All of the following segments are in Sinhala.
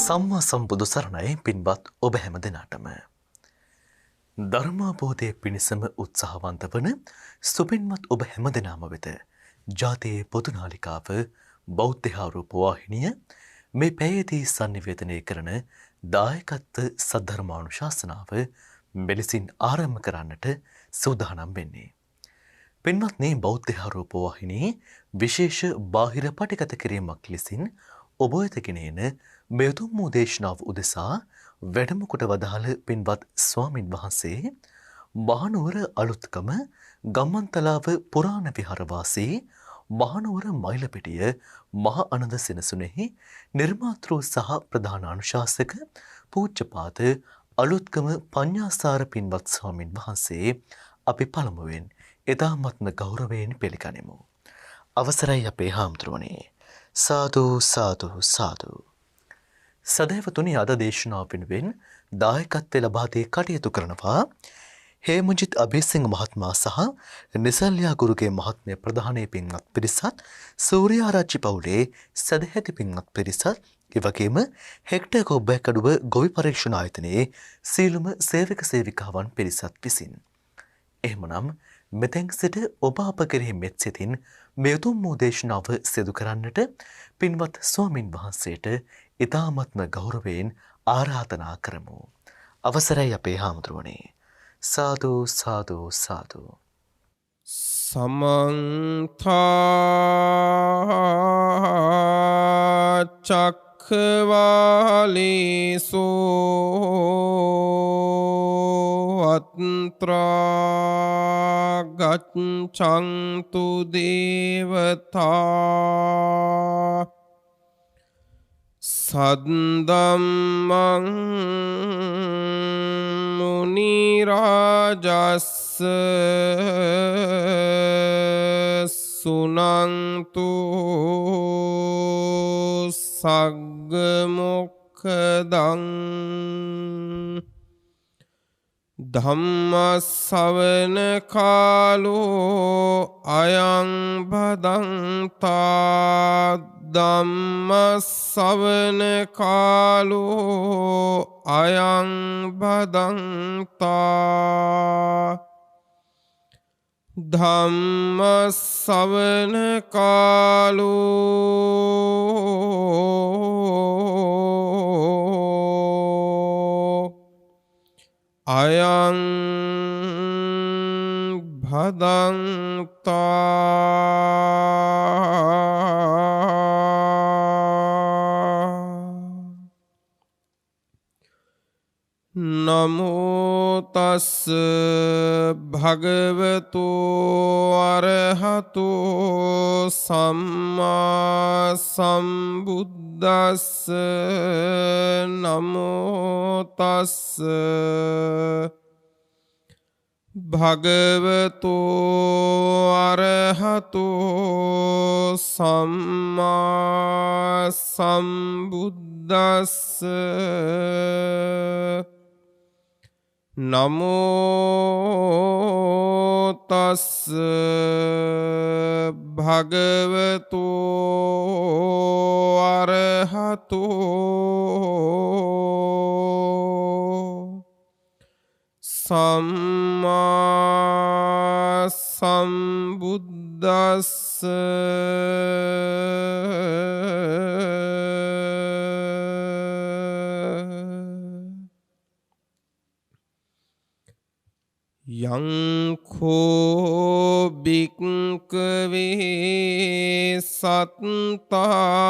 සම්මා සම්බුදු සරණයි පින්වත් ඔබ හැම දෙනාටම. ධර්මාබෝධය පිණිසම උත්සාහවන්ත වන සුපින්වත් ඔබ හැම දෙනාම වෙත ජාතියේ පොදුනාලිකාව බෞද්ධාරූප වාහිනිය මේ පැයේදී sannivedanaya කරන දායකත්ව සද්ධර්මානුශාසනාව මෙලෙසින් ආරම්භ කරන්නට සූදානම් වෙන්නේ. පින්වත්නි, බෞද්ධාරූප වාහිනියේ විශේෂ බාහිර පටිගත කිරීමක් ලෙසින් ඔබ වෙත ගෙන එන මේ උතුම් වූ දේශනාව උදෙසා වැඩම කොට වදාළ පින්වත් ස්වාමින් වහන්සේ මහනුවර අලුත්කම ගම්මන්තලාව පුරාණ විහාරවාසී මහනුවර මයිලපිටිය මහ අනන්ද සෙනසුනේහි නිර්මාතෘ සහ ප්‍රධාන අනුශාසක පූජ්‍යපාද අලුත්කම පඤ්ඤාසාර පින්වත් ස්වාමින් වහන්සේ අපි පළමුවෙන් එදාමත්ම ගෞරවයෙන් පිළිගනිමු. අවසරයි අපේ හාමුදුරුවනේ. සාදු සාදු සාදු. සදහැවතුනි, අද දේශනාව වෙනුවෙන් දායකත්වය ලබා දී කටයුතු කරනවා හේමජිත් අබේසිංහ මහත්මයා සහ නිසල්යා ගුරුගේ මහත්මිය ප්‍රධානී පින්වත් පිරිසත්, සූර්යාරච්චි පවුලේ සදැහැති පින්වත් පිරිසත්, එවැගේම හෙක්ටර් කොබ්බෑකඩුව ගොවි පරීක්ෂණ ආයතනයේ සීලුම සේවක සේවිකාවන් පිරිසත් විසින්. එහෙමනම් මෙතෙන් සිට ඔබ අප කෙරෙහි මෙත් සිතින් මේ උතුම් වූ දේශනාව සිදු කරන්නට පින්වත් ස්වාමින් වහන්සේට ඉතාමත්ම ගෞරවයෙන් ආරාධනා කරමු. අවසරයි අපේ හාමුදුරුවනේ. සාදු සාදු සාදු. සමන්ත චක්ඛවාලේසු අත්‍රා ගච්ඡන්තු දේවතා සද්දම්මං මුනි රාජස්ස සුනන්තු සග්ග මොක්ඛදං ධම්ම ශ්‍රවණ කාලෝ අයං භදන්තා ධම්ම ශ්‍රවණ කාලෝ අයං භදන්තා ධම්ම ශ්‍රවණ කාලෝ අයං භදන්තා. නමෝ තස්ස භගවතු අරහතු සම්මා සම්බුද්දස්ස. නමෝ තස්ස භගවතු අරහතු සම්මා සම්බුද්දස්ස. නමෝ තස්ස භගවතු අරහතු සම්මා සම්බුද්දස්ස. යං කෝ භික්ඛවේ සත්තාරා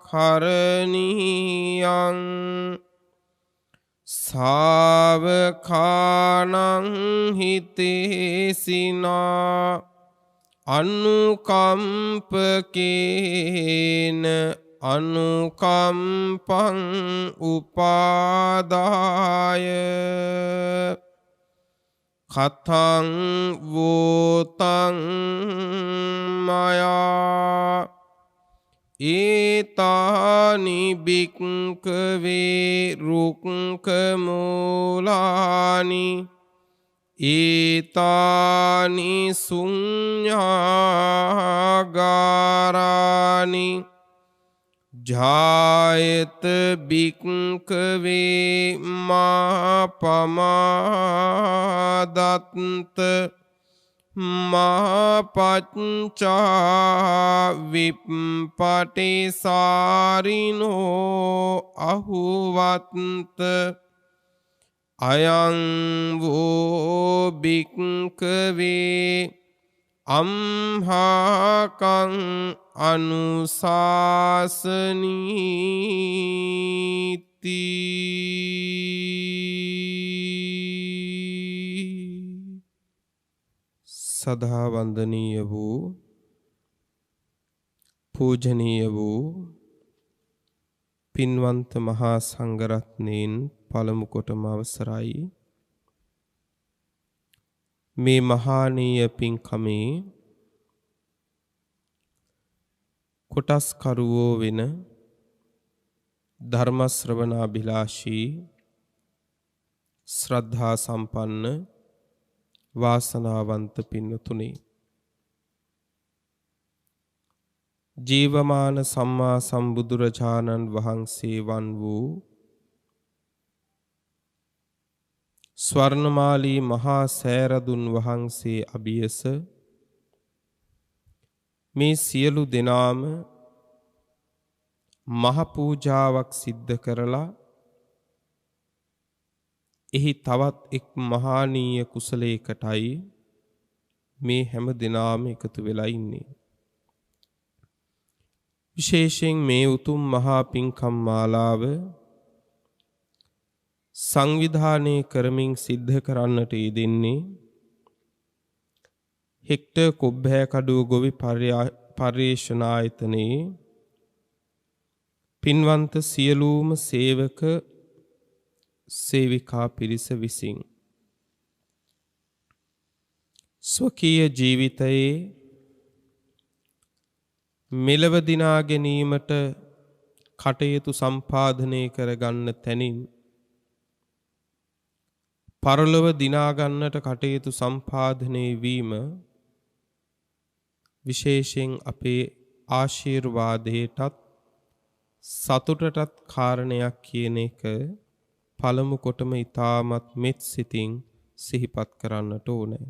කරණීයං සාවකානං හිතේසිනා අනුකම්පකේන අනුකම්පං උපාදාය කතං වූතං මයා ඒතානි භික්ඛවේ රුක්ඛ මූලානි ඒතානි ශුඤ්ඤාගාරානි ජායත භික්ඛවේ මා පමාදත්ත මහපච්චා විප්පටිසාරිනෝ අහුවත්ත අයං වූ භික්ඛවේ අම්හාකං අනුශාසනීති. සදා වන්දනීය වූ පූජනීය වූ පින්වන්ත මහා සංඝරත්නයන් පළමු කොටම අවසරයි. මේ මහානීය පින්කමේ කොටස් කරුවෝ වෙන ධර්ම ශ්‍රවණාභිලාෂී ශ්‍රද්ධා සම්පන්න වාසනාවන්ත පින්වතුනි, ජීවමාන සම්මා සම්බුදුරජාණන් වහන්සේ වන් වූ ස්වර්ණමාලී මහා සෑරදුන් වහන්සේ අභියස මේ සියලු දෙනාම මහ පූජාවක් සිද්ධ කරලා එහි තවත් එක් මහානීය කුසලයකටයි මේ හැම දෙනාම එකතු වෙලා ඉන්නේ. විශේෂයෙන් මේ උතුම් මහා පින්කම් මාලාව සංවිධානය කරමින් සිද්ධ කරන්නට යෙදෙන්නේ හෙක්ටර් කොබ්බෑකඩුව ගොවි පර්යේෂණායතනයේ පින්වන්ත සියලුම සේවක සේවිකා පිරිස විසින් ස්වකීය ජීවිතයේ මෙලව දිනා ගැනීමට කටයුතු සම්පාදනය කරගන්න තැනින් පරලොව දිනා ගන්නට කටයුතු සම්පාදනය වීම විශේෂයෙන් අපේ ආශිර්වාදයටත් සතුටටත් කාරණයක් කියන එක පළමු කොටම ඊටමත් මෙත් සිතින් සිහිපත් කරන්නට ඕනේ.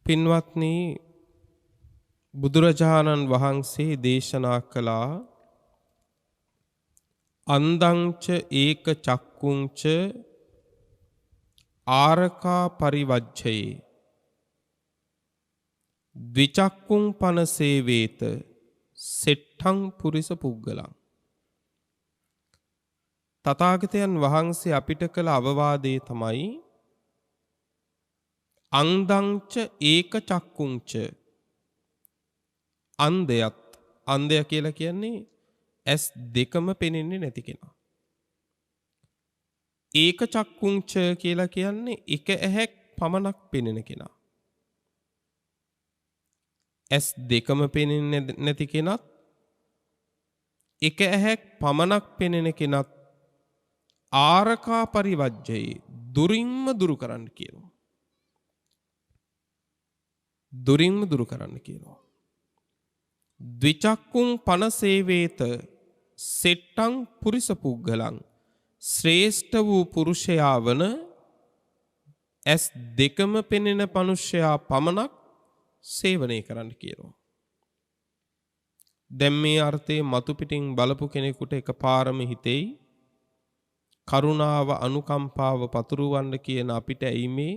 පින්වත්නි, බුදුරජාණන් වහන්සේ දේශනා කළා අන්දංච ඒක චක්කුංච ආරකා පරිවජ්ජයේ ද්විචක්කුං පනසේවේත සෙට්ඨං පුරිස පුග්ගලං. තථාගතයන් වහන්සේ අපිට කළ අවවාදයේ තමයි අන්දංච ඒක චක්කුංච, අන්ධය කියලා කියන්නේ ඇස් දෙකම පෙනෙන්නේ නැති කෙනා. ඒක චක්කුංච කියලා කියන්නේ එක ඇහැක් පමණක් පෙනෙන කෙනා. ඇස් දෙකම පෙනෙන්නේ නැති කෙනත් එක ඇහැක් පමණක් පෙනෙන කෙනත් ආරකා පරිවජ්ජයේ දුරින්ම දුරු කරන්න කියනවා. දුරින්ම දුරු කරන්න කියනවා. ද්විචක්කුං පනසේවේත සෙට්ටං පුරිස පුග්ගලං, ශ්‍රේෂ්ඨ වූ පුරුෂයා වන ඇස් දෙකම පෙනෙන මනුෂ්‍යයා පමණක් සේවනය කරන්න කියනවා. දැන් මේ අර්ථයේ මතු පිටින් බලපු කෙනෙකුට එකපාරම හිතෙයි කරුණාව අනුකම්පාව පතුරවන්න කියන අපිට ඇයි මේ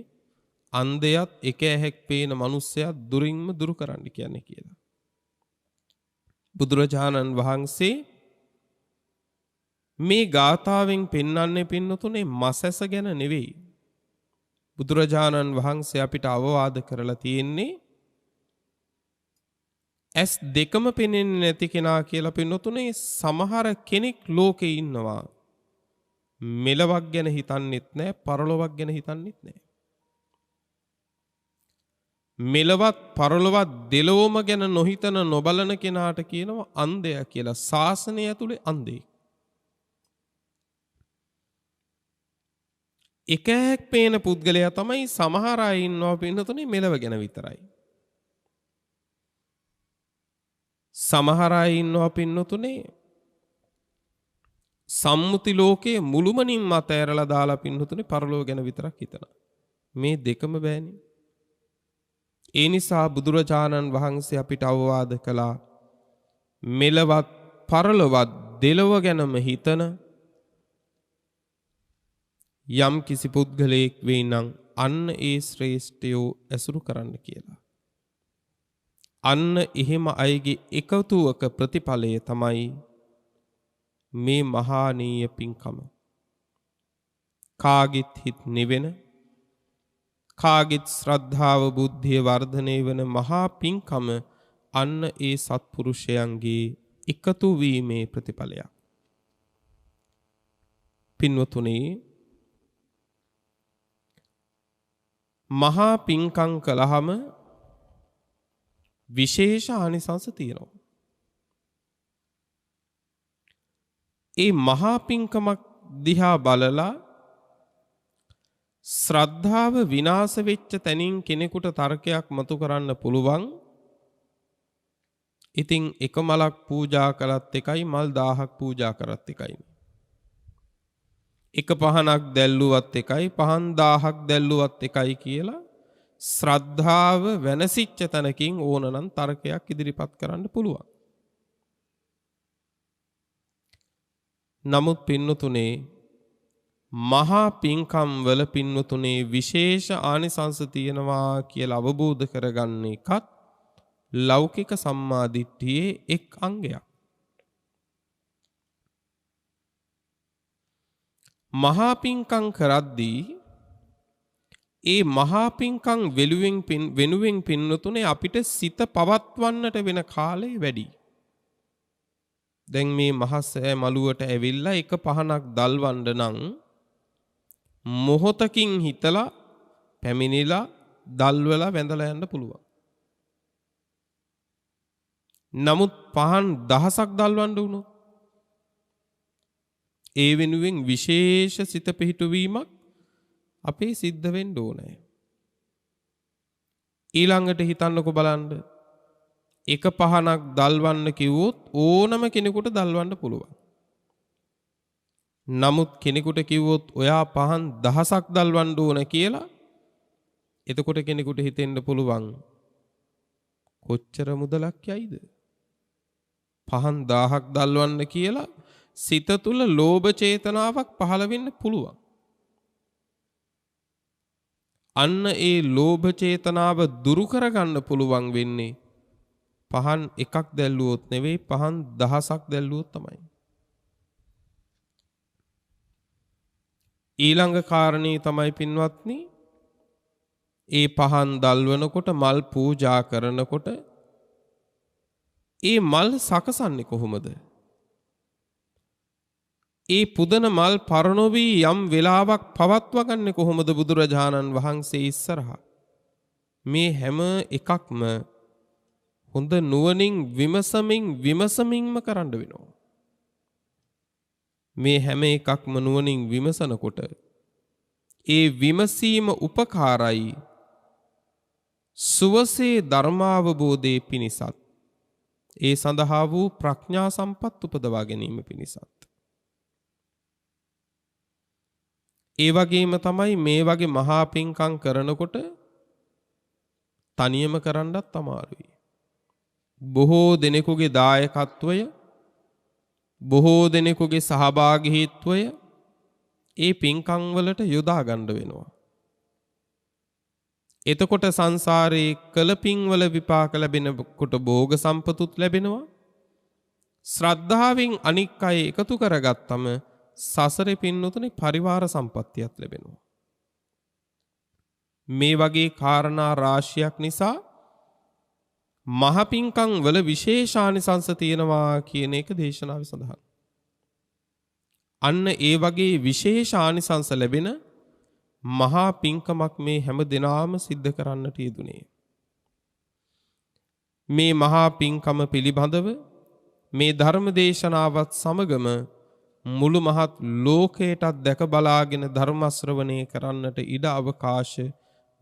අන්ධයත් එක ඇහැක් පේන මනුස්සයත් දුරින්ම දුරු කරන්න කියන්නේ කියලා. බුදුරජාණන් වහන්සේ මේ ගාථාවෙන් පෙන්වන්නේ පින්නතුනේ මසැස ගැන නෙවෙයි. බුදුරජාණන් වහන්සේ අපිට අවවාද කරලා තියෙන්නේ ඇස් දෙකම පෙනෙන්නේ නැති කෙනා කියලා පින්නතුනේ සමහර කෙනෙක් ලෝකේ ඉන්නවා. මෙලවක් ගැන හිතන්නෙත් නැහැ, පරලොවක් ගැන හිතන්නෙත් නැහැ. මෙලවත් පරලොවත් දෙලොවම ගැන නොහිතන නොබලන කෙනාට කියනවා අන්ධයා කියලා. ශාසනය ඇතුලේ අන්ධයෙක්. එක ඇහැක් පේන පුද්ගලයා තමයි සමහර අය ඉන්නවා පින්නතුනේ මෙලව ගැන විතරයි. සමහර අය ඉන්නවා පින්නතුනේ සම්මුති ලෝකයේ මුළුමනින්ම අතෑරලා දාලා පින්නතුනේ පරලෝක ගැන විතරක් හිතනවා. මේ දෙකම බෑනේ. ඒ නිසා බුදුරජාණන් වහන්සේ අපිට අවවාද කළා මෙලවත් පරලොවත් දෙලොව ගැනම හිතන යම් කිසි පුද්ගලයෙක් වෙයි නම් අන්න ඒ ශ්‍රේෂ්ඨයෝ ඇසුරු කරන්න කියලා. අන්න එහෙම අයගේ එකතුවක ප්‍රතිඵලය තමයි මේ මහානීය පින්කම. කාගෙත් හිත් නිවෙන කාගෙත් ශ්‍රද්ධාව බුද්ධිය වර්ධනය වන මහා පින්කම අන්න ඒ සත්පුරුෂයන්ගේ එකතු වීමේ ප්‍රතිඵලයක්. පින්වතුනි මහා පින්කම් කළාම විශේෂ ආනිසංස තියෙනවා. ඒ මහා පින්කමක් දිහා බලලා ශ්‍රද්ධාව විනාශ වෙච්ච තැනින් කෙනෙකුට තර්කයක් මතු කරන්න පුළුවන්. ඉතින් එක මලක් පූජා කළත් එකයි මල් 1000ක් පූජා කරත් එකයි. එක පහනක් දැල්ලුවත් එකයි පහන් 1000ක් දැල්ලුවත් එකයි කියලා ශ්‍රද්ධාව වෙනසිච්ච තැනකින් ඕනනම් තර්කයක් ඉදිරිපත් කරන්න පුළුවන්. නමුත් පින්නතුනේ මහා පින්කම් වල පින්නතුනේ විශේෂ ආනිසංස තියෙනවා කියලා අවබෝධ කරගන්න එකත් ලෞකික සම්මාදිට්ඨියේ එක් අංගයක්. මහා පින්කම් කරද්දී ඒ මහා පින්කම් වෙනුවෙන් පින්නතුනේ අපිට සිත පවත්වන්නට වෙන කාලය වැඩි. දැන් මේ මහසෑ මළුවට ඇවිල්ලා එක පහනක් දල්වන්න නම් මොහොතකින් හිතලා පැමිණිලා දල්වලා වැඳලා යන්න පුළුවන්. නමුත් පහන් 1000ක් දල්වන්න වුණොත් ඒ වෙනුවෙන් විශේෂ සිත පිහිටුවීමක් අපේ සිද්ධ වෙන්න ඕනේ. ඊළඟට හිතන්නකො බලන්න එක පහනක් දල්වන්න කිව්වොත් ඕනම කෙනෙකුට දල්වන්න පුළුවන්. නමුත් කෙනෙකුට කිව්වොත් ඔයා පහන් 1000ක් දල්වන්න ඕන කියලා එතකොට කෙනෙකුට හිතෙන්න පුළුවන් කොච්චර මුදලක් යයිද? පහන් 1000ක් දල්වන්න කියලා සිත තුළ ලෝභ චේතනාවක් පහළ වෙන්න පුළුවන්. අන්න ඒ ලෝභ චේතනාව දුරු කරගන්න පුළුවන් වෙන්නේ පහන් එකක් දැල්ලුවොත් නෙවෙයි පහන් 1000ක් දැල්ලුවොත් තමයි. ඊළඟ කාරණේ තමයි පින්වත්නි ඒ පහන් දල්වනකොට මල් පූජා කරනකොට ඒ මල් සකසන්නේ කොහොමද? ඒ පුදන මල් පරණොවි යම් වෙලාවක් පවත්වා ගන්න කොහොමද බුදුරජාණන් වහන්සේ ඉස්සරහා? මේ හැම එකක්ම හොඳ නුවණින් විමසමින්ම කරන්න වෙනවා. මේ හැම එකක්ම නුවණින් විමසනකොට ඒ විමසීම උපකාරයි සුවසේ ධර්මාවබෝධයේ පිණිසත් ඒ සඳහා වූ ප්‍රඥා සම්පත් උපදවා ගැනීම පිණිසත්. ඒ වගේම තමයි මේ වගේ මහා පින්කම් කරනකොට තනියම කරන්නත් අමාරුයි. බොහෝ දෙනෙකුගේ දායකත්වය බොහෝ දෙනෙකුගේ සහභාගීත්වය ඒ පින්කම් වලට යොදා ගන්න වෙනවා. එතකොට සංසාරේ කළ පින්වල විපාක ලැබෙනකොට භෝග සම්පතුත් ලැබෙනවා. ශ්‍රද්ධාවෙන් අනික් අය එකතු කරගත්තම සසරේ පින්නතුනේ පරිවාර සම්පත්තියක් ලැබෙනවා. මේ වගේ කාරණා රාශියක් නිසා මහ පින්කම් වල විශේෂානිසංස තියෙනවා කියන එක දේශනාවේ සඳහන්. අන්න ඒ වගේ විශේෂානිසංස ලැබෙන මහා පින්කමක් මේ හැම දිනාම සිද්ධ කරන්නට යෙදුනේ. මේ මහා පින්කම පිළිබඳව මේ ධර්ම දේශනාවත් සමගම මුළු මහත් ලෝකයටත් දැක බලාගෙන ධර්ම ශ්‍රවණය කරන්නට ඉඩ අවකාශ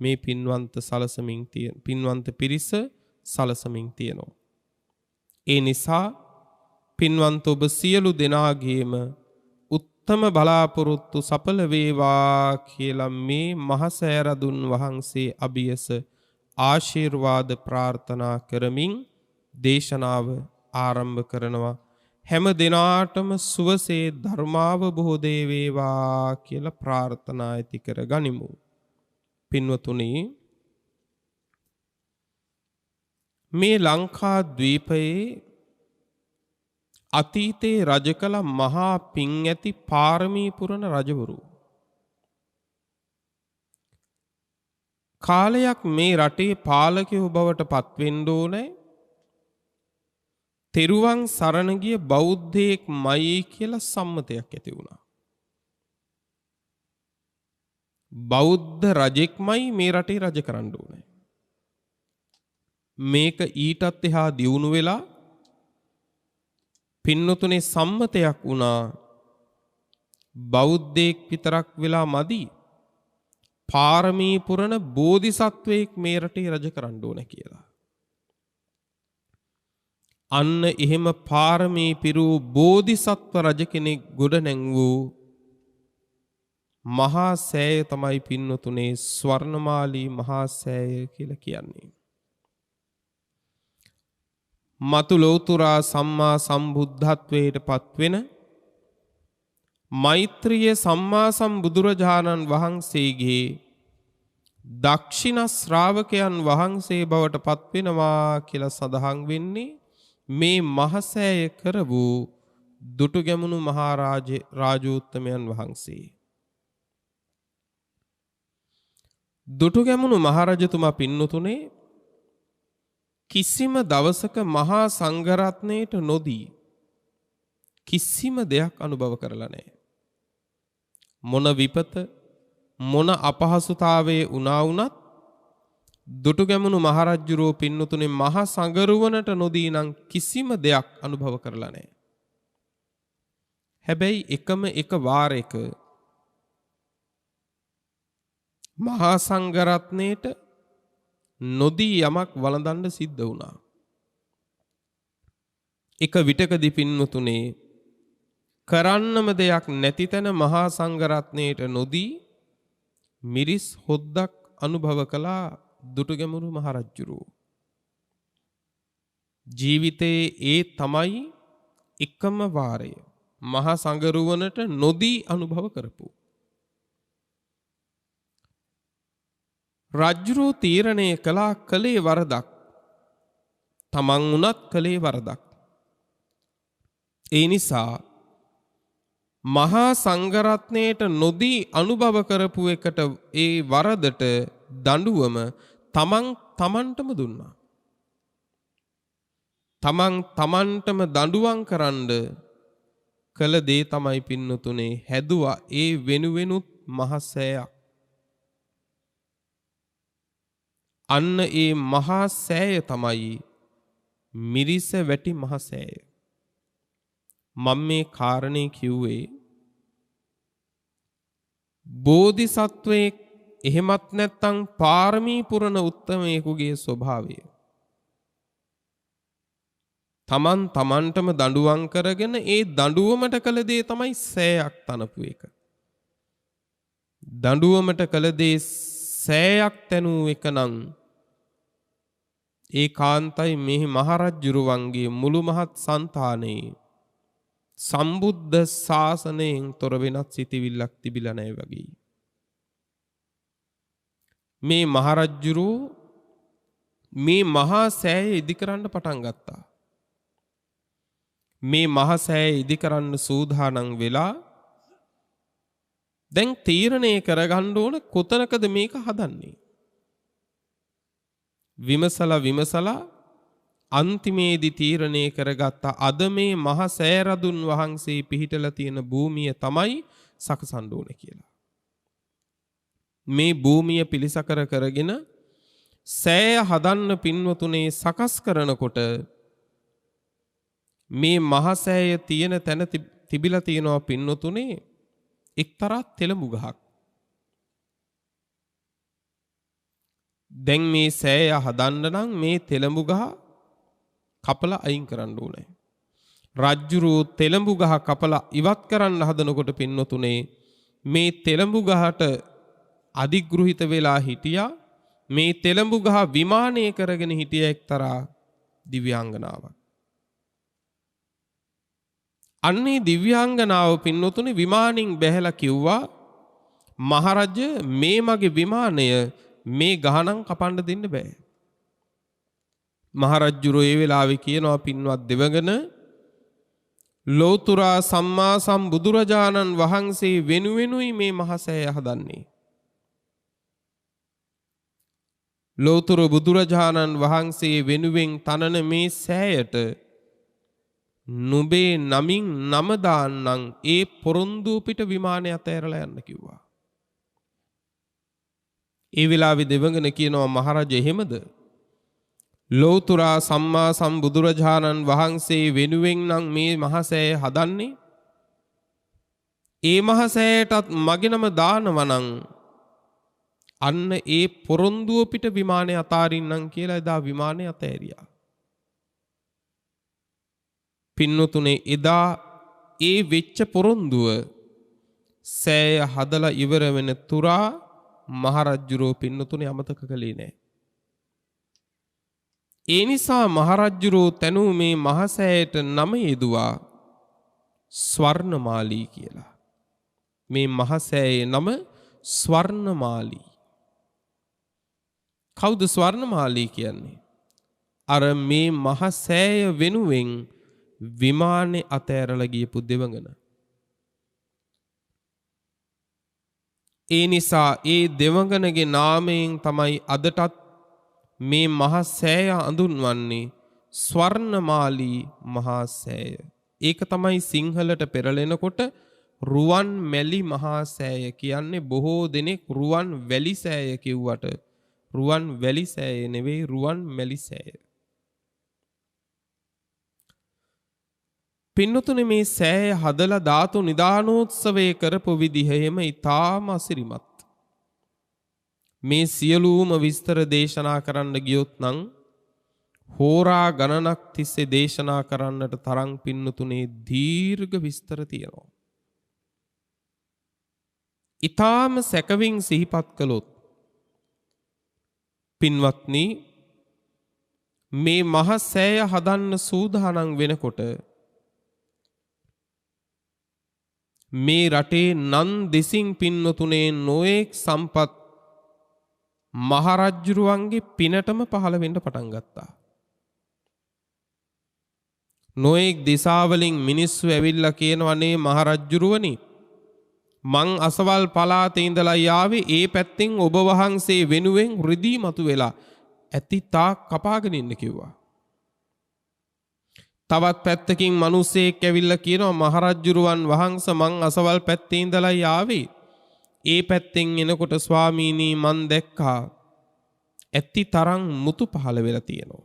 මේ පින්වන්ත පිරිස සලසමින් තියෙනවා. ඒ නිසා පින්වන්ත ඔබ සියලු දෙනාගේම උත්තම බලාපොරොත්තු සඵල වේවා කියලා මේ මහසෑරදුන් වහන්සේ අභියස ආශිර්වාද ප්‍රාර්ථනා කරමින් දේශනාව ආරම්භ කරනවා. හැම දිනාටම සුවසේ ධර්මාවබෝධය වේවා කියලා ප්‍රාර්ථනා ඇති කර ගනිමු. පින්වතුනි, මේ ලංකා ද්වීපයේ අතීතයේ රජ කළ මහා පින් ඇති පාරමී පුරන රජවරු කාලයක් මේ රටේ පාලකයෝ බවට පත්වෙන්න ඕනේ. තෙරුවන් සරණ ගිය බෞද්ධයෙක් මයි කියලා සම්මතයක් ඇති වුණා. බෞද්ධ රජෙක්මයි මේ රටේ රජ කරන්න ඕනේ. මේක ඊටත් එහා දියුණු වෙලා පින්නතුනේ සම්මතයක් වුණා. බෞද්ධයෙක් විතරක් වෙලා මදි, පාරමී පුරන බෝධිසත්වයෙක් මේ රටේ රජ කරන්න ඕනේ කියලා. අන්න එහෙම පාරමී පිරූ බෝධිසත්ව රජ කෙනෙක් ගොඩ නැංවූ මහා සෑය තමයි පින්නතුනේ ස්වර්ණමාලී මහා සෑය කියලා කියන්නේ. මතු ලෝතුරා සම්මා සම්බුද්ධත්වයට පත්වෙන මෛත්‍රිය සම්මා සම්බුදුරජාණන් වහන්සේගේ දක්ෂිණ ශ්‍රාවකයන් වහන්සේ බවට පත්වෙනවා කියලා සඳහන් වෙන්නේ මේ මහසෑය කර වූ දුටුගැමුණු රාජෝත්තමයන් වහන්සේ. දුටුගැමුණු මහරජතුමා පින්නතුනේ කිසිම දවසක මහා සංඝරත්නයට නොදී කිසිම දෙයක් අනුභව කරලා නැහැ. මොන විපත මොන අපහසුතාවයේ වුණා වුණත් දුටුගැමුණු මහරජුරෝ පින්නතුනේ මහා සංඝරුවනට නොදී නම් කිසිම දෙයක් අනුභව කරලා නැහැ. හැබැයි එකම එක වාරයක මහා සංඝරත්නයට නොදී යමක් වළඳන්න සිද්ධ වුණා. එක විටකදී පින්නතුනේ කරන්නම දෙයක් නැති තැන මහා සංඝරත්නයට නොදී මිරිස් හොද්දක් අනුභව කළා දුටුගැමුණු මහරජුරෝ. ජීවිතයේ ඒ තමයි එකම වාරය මහා සංඝරුවනට නොදී අනුභව කරපු. රජුරෝ තීරණය කළේ වරදක්. තමන් උනත් කළේ වරදක්. ඒ නිසා මහා සංඝරත්නයට නොදී අනුභව කරපු එකට ඒ වරදට දඬුවම තමන්ටම දුන්නා. තමන්ටම දඬුවම් කරන්න කළ දේ තමයි පින්නතුනේ හැදුවා ඒ වෙනුවෙනුත් මහසෑයක්. අන්න ඒ මහා සෑය තමයි මිරිස වැටි මහා සෑය. මම මේ කාරණේ කිව්වේ බෝධිසත්වයෙක් එහෙමත් නැත්නම් පාරමී පුරන උත්තමයෙකුගේ ස්වභාවය. තමන්ටම දඬුවම් කරගෙන ඒ දඬුවමට කළ දේ තමයි සෑයක් තනපු එක. දඬුවමට කළ දේ සෑයක් තනූ එක නම් ඒ කාන්තයි මෙහි මහරජුරුවන්ගේ මුළු මහත් సంతානයේ සම්බුද්ධ ශාසනයෙන් තොර වෙනත් සිටිවිල්ලක් තිබිලා නැහැ වගේ. මේ මහරජුරෝ මේ මහා සෑය ඉදි කරන්න පටන් ගත්තා. මේ මහා සෑය ඉදි කරන්න සූදානම් වෙලා දැන් තීරණය කරගන්න ඕන කොතනකද මේක හදන්නේ. විමසලා අන්තිමේදී තීරණය කරගත්ත අද මේ මහා සෑරදුන් වහන්සේ පිහිටලා තියෙන භූමිය තමයි සකසන්න ඕනේ කියලා. මේ භූමිය පිළිසකර කරගෙන සෑය හදන්න පින්වතුනේ සකස් කරනකොට මේ මහා සෑය තියෙන තැන තිබිලා තියෙනවා පින්වතුනේ එක්තරා තෙලඹු ගහක්. දැන් මේ සෑය හදන්න නම් මේ තෙලඹු ගහ කපලා අයින් කරන්න ඕනේ. රජ්ජුරුව තෙලඹු ගහ කපලා ඉවත් කරන්න හදනකොට පින්නතුනේ මේ තෙලඹු ගහට අධිග්‍රහිත වෙලා හිටියා. මේ තෙලඹු ගහ විමානය කරගෙන හිටිය එක්තරා දිව්‍යාංගනාවක්. අන්නේ දිව්‍යාංගනාව පින්නතුනේ විමානින් බැහැලා කිව්වා මහරජ මේ මගේ විමානය මේ ගහනම් කපන්න දෙන්න බෑ. මහරජ්ජුරුව ඒ වෙලාවේ කියනවා පින්වත් දෙවඟන ලෝතුරා සම්මා සම්බුදුරජාණන් වහන්සේ වෙනුවෙනුයි මේ මහසෑය හදන්නේ. ලෝතුර බුදුරජාණන් වහන්සේ වෙනුවෙන් තනන මේ සෑයට නුඹේ නමින් නම දාන්නම් ඒ පොරොන්දු පිට විමානය අතෑරලා යන්න කිව්වා. ඒ වෙලාවේ දෙවඟන කියනවා මහරජ එහෙමද? ලෝතුරා සම්මා සම්බුදුරජාණන් වහන්සේ වෙනුවෙන් නම් මේ මහසෑය හදන්නේ. ඒ මහසෑයටත් මගේ නම දානවනම් අන්න ඒ පොරොන්දුව පිට විමානය අතාරින්නම් කියලා එදා විමානය අතෑරියා. පින්නතුනේ එදා ඒ වෙච්ච පොරොන්දුව සෑය හදලා ඉවර වෙන තුරා මහරජ්ජුරුව පින්නතුනේ අමතක කළේ නෑ. ඒ නිසා මහරජ්ජුරුව තැනූ මේ මහසෑයට නම යෙදුවා ස්වර්ණමාලී කියලා. මේ මහසෑයේ නම ස්වර්ණමාලී. කවුද ස්වර්ණමාලී කියන්නේ? අර මේ මහසෑය වෙනුවෙන් විමානේ අතෑරලා ගියපු දෙවඟන. ඒ නිසා ඒ දෙවඟනගේ නාමයෙන් තමයි අදටත් මේ මහසෑය අඳුන්වන්නේ ස්වර්ණමාලී මහසෑය. ඒක තමයි සිංහලට පෙරලෙනකොට රුවන් මැලි මහසෑය කියන්නේ. බොහෝ දෙනෙක් රුවන් වැලි සෑය කිව්වට රුවන් වැලි සෑය නෙවෙයි රුවන් මැලි සෑය. පින්නතුනේ මේ සෑය හදලා ධාතු නිදානෝත්සවය කරපු විදිහ එහෙම ඊටාම අසිරිමත්. මේ සියලුම විස්තර දේශනා කරන්න ගියොත් නම් හෝරා ගණනක් තිස්සේ දේශනා කරන්නට තරම් පින්නතුනේ දීර්ඝ විස්තර තියෙනවා. ඊටාම සැකවින් සිහිපත් කළොත් පින්වත්නි මේ මහසෑය හදන්න සූදානම් වෙනකොට මේ රටේ නන් දෙසින් පින්නතුනේ නොඑක් සම්පත් මහරජ්ජුරුවන්ගේ පිනටම පහළ වෙන්න පටන් ගත්තා. නොඑක් දිසාවලින් මිනිස්සු ඇවිල්ලා කියනවනේ මහරජ්ජුරුවනි මං අසවල් පළාතේ ඉඳලා යාවේ ඒ පැත්තෙන් ඔබ වහන්සේ වෙනුවෙන් රිදී මතු වෙලා ඇති තාක් කපාගෙන ඉන්න කිව්වා. තවත් පැත්තකින් මිනිස්සෙක් ඇවිල්ලා කියනවා මහරජ්ජුරුවන් වහන්සේ මං අසවල් පැත්තේ ඉඳලා යාවේ ඒ පැත්තෙන් එනකොට ස්වාමීනි මන් දැක්කා ඇති තරම් මුතු පහළ වෙලා තියෙනවා.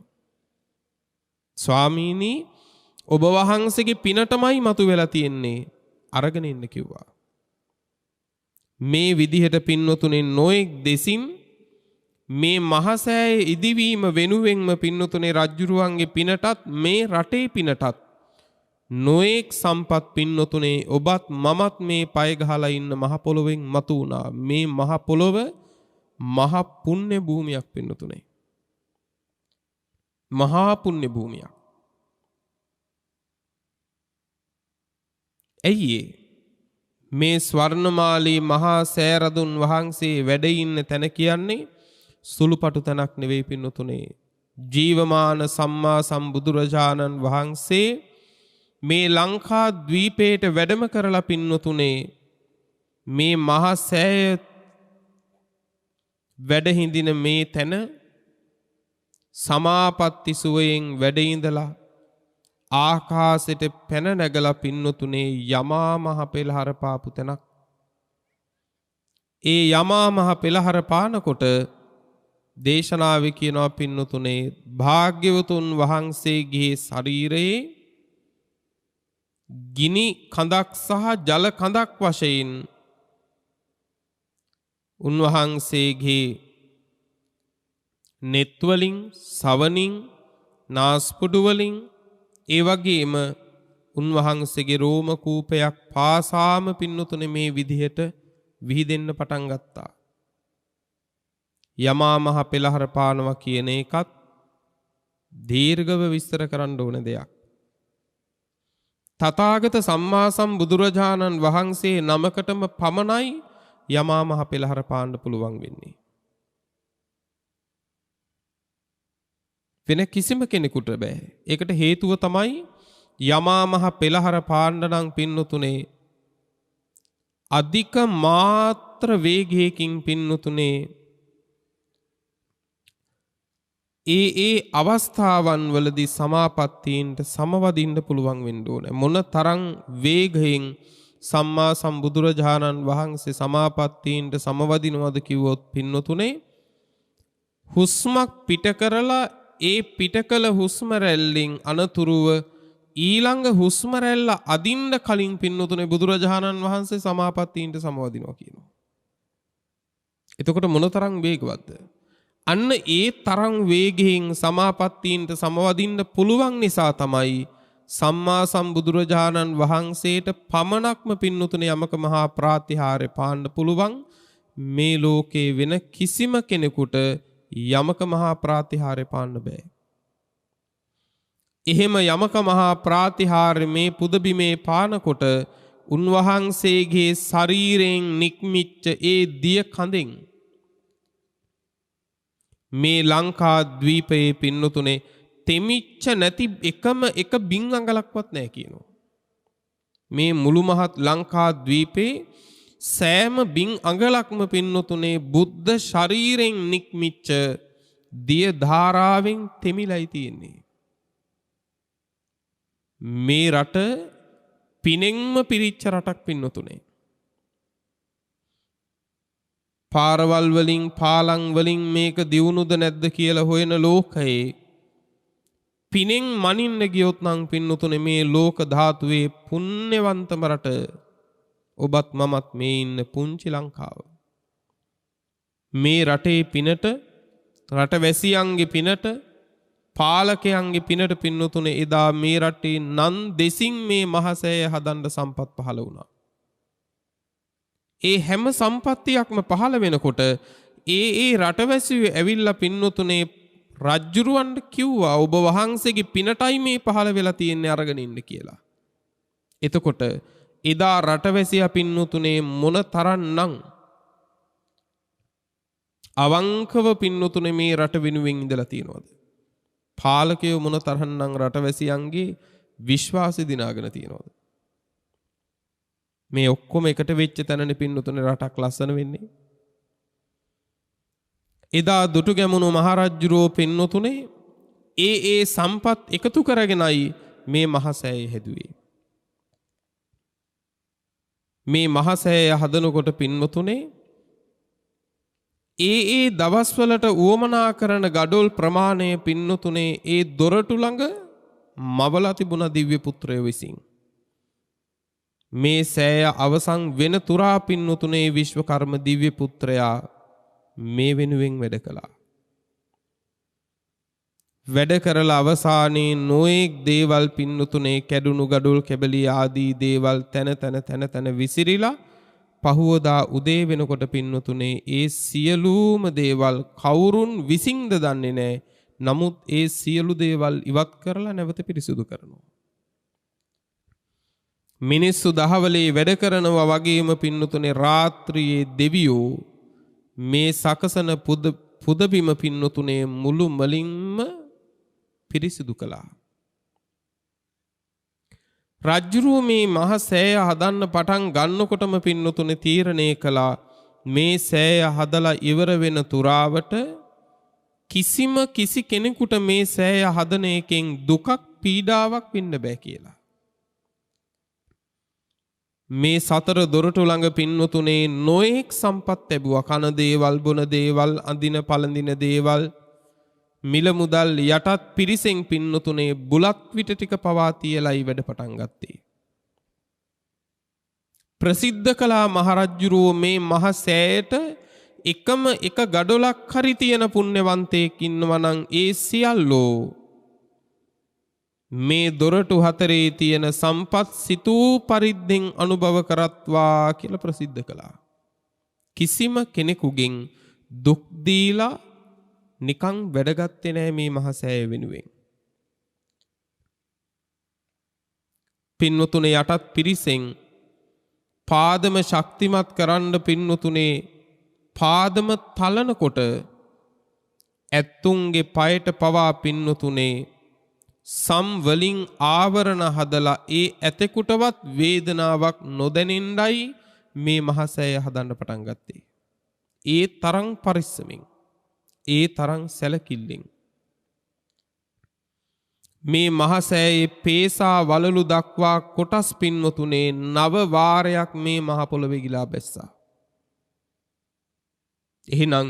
ස්වාමීනි ඔබ වහන්සේගේ පිනටමයි මතු වෙලා තියෙන්නේ අරගෙන ඉන්න කිව්වා. මේ විදිහට පින්නතුනේ නොඑක් දෙසින් මේ මහසෑය ඉදිවීම වෙනුවෙන්ම පින්නතුනේ රජ්ජුරුවන්ගේ පිනටත් මේ රටේ පිනටත් නොඑක් සම්පත් පින්නතුනේ ඔබත් මමත් මේ පය ගහලා ඉන්න මහ පොළොවෙන් මතු වුණා. මේ මහ පොළොව මහ පුණ්‍ය භූමියක් පින්නතුනේ. මහා පුණ්‍ය භූමියක්. ඇයි මේ ස්වර්ණමාලී මහා සෑරදුන් වහන්සේ වැඩ ඉන්න තැන කියන්නේ සුළුපටු තැනක් නෙවෙයි පින්නතුනේ. ජීවමාන සම්මා සම්බුදුරජාණන් වහන්සේ මේ ලංකා ද්වීපයට වැඩම කරලා පින්නතුනේ මේ මහා සෑය වැඩ හිඳින මේ තැන සමාපatti සුවයෙන් වැඩ ඉඳලා ආකාශයට පැන නැගලා පින්නතුනේ යමා මහ පෙළහර පාපු තැනක්. ඒ යමා මහ පෙළහර පානකොට දේශනාවේ කියනවා පින්නතුනේ භාග්‍යවතුන් වහන්සේගේ ශරීරයේ ගිනි කඳක් සහ ජල කඳක් වශයෙන් උන්වහන්සේගේ නෙත් වලින් සවනින් නාස්පුඩු වලින් ඒ වගේම උන්වහන්සේගේ රෝම කූපයක් පාසාම පින්නතුනේ මේ විදිහට විහිදෙන්න පටන් ගත්තා. යමා මහ පෙළහර පානවා කියන එකත් දීර්ඝව විස්තර කරන්න ඕන දෙයක්. තථාගත සම්මා සම්බුදුරජාණන් වහන්සේ නමකටම පමණයි යමා මහ පෙළහර පාන්න පුළුවන් වෙන්නේ. වෙන කිසිම කෙනෙකුට බෑ. ඒකට හේතුව තමයි යමා මහ පෙළහර පාන්න නම් පින්නතුනේ අධික මාත්‍ර වේගයකින් පින්නතුනේ ඒ අවස්ථාවන් වලදී සමාපත්තීන්ට සමවදින්න පුළුවන් වෙන්න ඕනේ. මොන තරම් වේගයෙන් සම්මා සම්බුදුරජාණන් වහන්සේ සමාපත්තීන්ට සමවදිනවද කිව්වොත් පින්නතුනේ හුස්මක් පිට කරලා ඒ පිට කළ හුස්ම රැල්ලෙන් අනතුරුව ඊළඟ හුස්ම රැල්ල අදින්න කලින් පින්නතුනේ බුදුරජාණන් වහන්සේ සමාපත්තීන්ට සමවදිනවා කියනවා. එතකොට මොනතරම් වේගවත්ද? අන්න ඒ තරම් වේගයෙන් සමාපත්තීන්ට සමවදින්න පුළුවන් නිසා තමයි සම්මා සම්බුදුරජාණන් වහන්සේට පමණක්ම පින්නතුනේ යමක මහා ප්‍රාතිහාර්ය පාන්න පුළුවන්. මේ ලෝකේ වෙන කිසිම කෙනෙකුට යමක මහා ප්‍රාතිහාර්ය පාන්න බෑ. එහෙම යමක මහා ප්‍රාතිහාර්ය මේ පුදබිමේ පානකොට උන්වහන්සේගේ ශරීරයෙන් නික්මිච්ච ඒ දිය කඳෙන් මේ ලංකා ද්වීපයේ පින්නතුනේ තෙමිච්ච නැති එකම එක බින් අඟලක්වත් නැහැ කියනවා. මේ මුළු මහත් ලංකා ද්වීපේ සෑම බින් අඟලක්ම පින්නතුනේ බුද්ධ ශරීරයෙන් නික්මිච්ච දිය ධාරාවෙන් තෙමිලයි තියෙන්නේ. මේ රට පිනෙන්ම පිරිච්ච රටක් පින්නතුනේ. පාරවල් වලින් පාලං වලින් මේක දියුණුද නැද්ද කියලා හොයන ලෝකයේ පිනෙන් මනින්න ගියොත් නම් පින්නතුනේ මේ ලෝක ධාතුවේ පුණ්‍යවන්තම රට ඔබත් මමත් මේ ඉන්න පුංචි ලංකාව. මේ රටේ පිනට රටවැසියන්ගේ පිනට පාලකයන්ගේ පිනට පින්නතුනේ එදා මේ රටේ නන් දෙසින් මේ මහසෑය හදන්න සම්පත් පහළ වුණා. ඒ හැම සම්පත්තියක්ම පහළ වෙනකොට ඒ රටවැසියෝ ඇවිල්ලා පින්නතුනේ රජ්ජුරුවන්ට කිව්වා ඔබ වහන්සේගේ පිනටයි මේ පහළ වෙලා තියෙන්නේ අරගෙන ඉන්න කියලා. එතකොට එදා රටවැසියා පින්නතුනේ මොන තරම්නම් අවංකව පින්නතුනේ මේ රට වෙනුවෙන් ඉඳලා තියෙනවද? පාලකයෝ මොන තරම්නම් රටවැසියන්ගේ විශ්වාසය දිනාගෙන තියෙනවද? මේ ඔක්කොම එකට වෙච්ච තැනනේ පින්නතුනේ රටක් ලස්සන වෙන්නේ. එදා දුටුගැමුණු මහරජුරෝ පින්නතුනේ ඒ සම්පත් එකතු කරගෙනයි මේ මහසෑය හැදුවේ. මේ මහසෑය හදනකොට පින්නතුනේ ඒ දවස්වලට උවමනා කරන ගඩොල් ප්‍රමාණය පින්නතුනේ ඒ දොරටු ළඟ මවලා තිබුණ දිව්‍ය පුත්‍රය විසින්. මේ සෑය අවසන් වෙන තුරා පින්නතුනේ විශ්වකර්ම දිව්‍ය පුත්‍රයා මේ වෙනුවෙන් වැඩ කළා. වැඩ කරලා අවසානයේ නොඑක් දේවල් පින්නතුනේ කැඩුණු ගඩොල් කැබලි ආදී දේවල් තන විසිරිලා පහුවදා උදේ වෙනකොට පින්නතුනේ ඒ සියලුම දේවල් කවුරුන් විසින්ද දන්නේ නැහැ. නමුත් ඒ සියලු දේවල් ඉවත් කරලා නැවත පිරිසුදු කරනවා. මිනිස්සු දහවලේ වැඩ කරනවා වගේම පින්නතුනේ රාත්‍රියේ දෙවියෝ මේ සකසන පුදබිම පින්නතුනේ මුළු මලින්ම පිරිසිදු කළා. රජ්ජුරුව මේ මහ සෑය හදන්න පටන් ගන්නකොටම පින්නතුනේ තීරණය කළා මේ සෑය හදලා ඉවර වෙන තුරාවට කිසි කෙනෙකුට මේ සෑය හදන එකෙන් දුකක් පීඩාවක් වෙන්න බෑ කියලා. මේ සතර දොරටු ළඟ පින්නතුනේ නොඑක් සම්පත් ලැබුවා. කන දේවල්, බොන දේවල්, අඳින පළඳින දේවල්, මිල මුදල් යටත් පිරිසෙන් පින්නතුනේ බුලත් විට ටික පවා තියලායි වැඩ පටන් ගත්තේ. ප්‍රසිද්ධ කළා මහරජුරෝ මේ මහ සෑයට එකම එක ගඩොලක් හරි තියෙන පුණ්‍යවන්තයෙක් ඉන්නවා නම් ඒ සියල්ලෝ මේ දොරටු හතරේ තියෙන සම්පත් සිතූ පරිද්දෙන් අනුභව කරත්වා කියලා ප්‍රසිද්ධ කළා. කිසිම කෙනෙකුගෙන් දුක් දීලා නිකන් වැඩගත්තේ නැහැ මේ මහසෑය වෙනුවෙන්. පින්වතුනේ යටත් පිරිසෙන් පාදම ශක්තිමත් කරන්න පින්වතුනේ පාදම තලනකොට ඇත්තුන්ගේ පයට පවා පින්වතුනේ සම් වලින් ආවරණ හදලා ඒ ඇතෙකුටවත් වේදනාවක් නොදැනෙන්නයි මේ මහසෑය හදන්න පටන් ගත්තේ. ඒ තරම් පරිස්සමින්, ඒ තරම් සැලකිල්ලෙන් මේ මහසෑයේ පේසා වලලු දක්වා කොටස් පින්වතුනේ 9 වාරයක් මේ මහ පොළොවේ ගිලා බැස්සා. එහෙනම්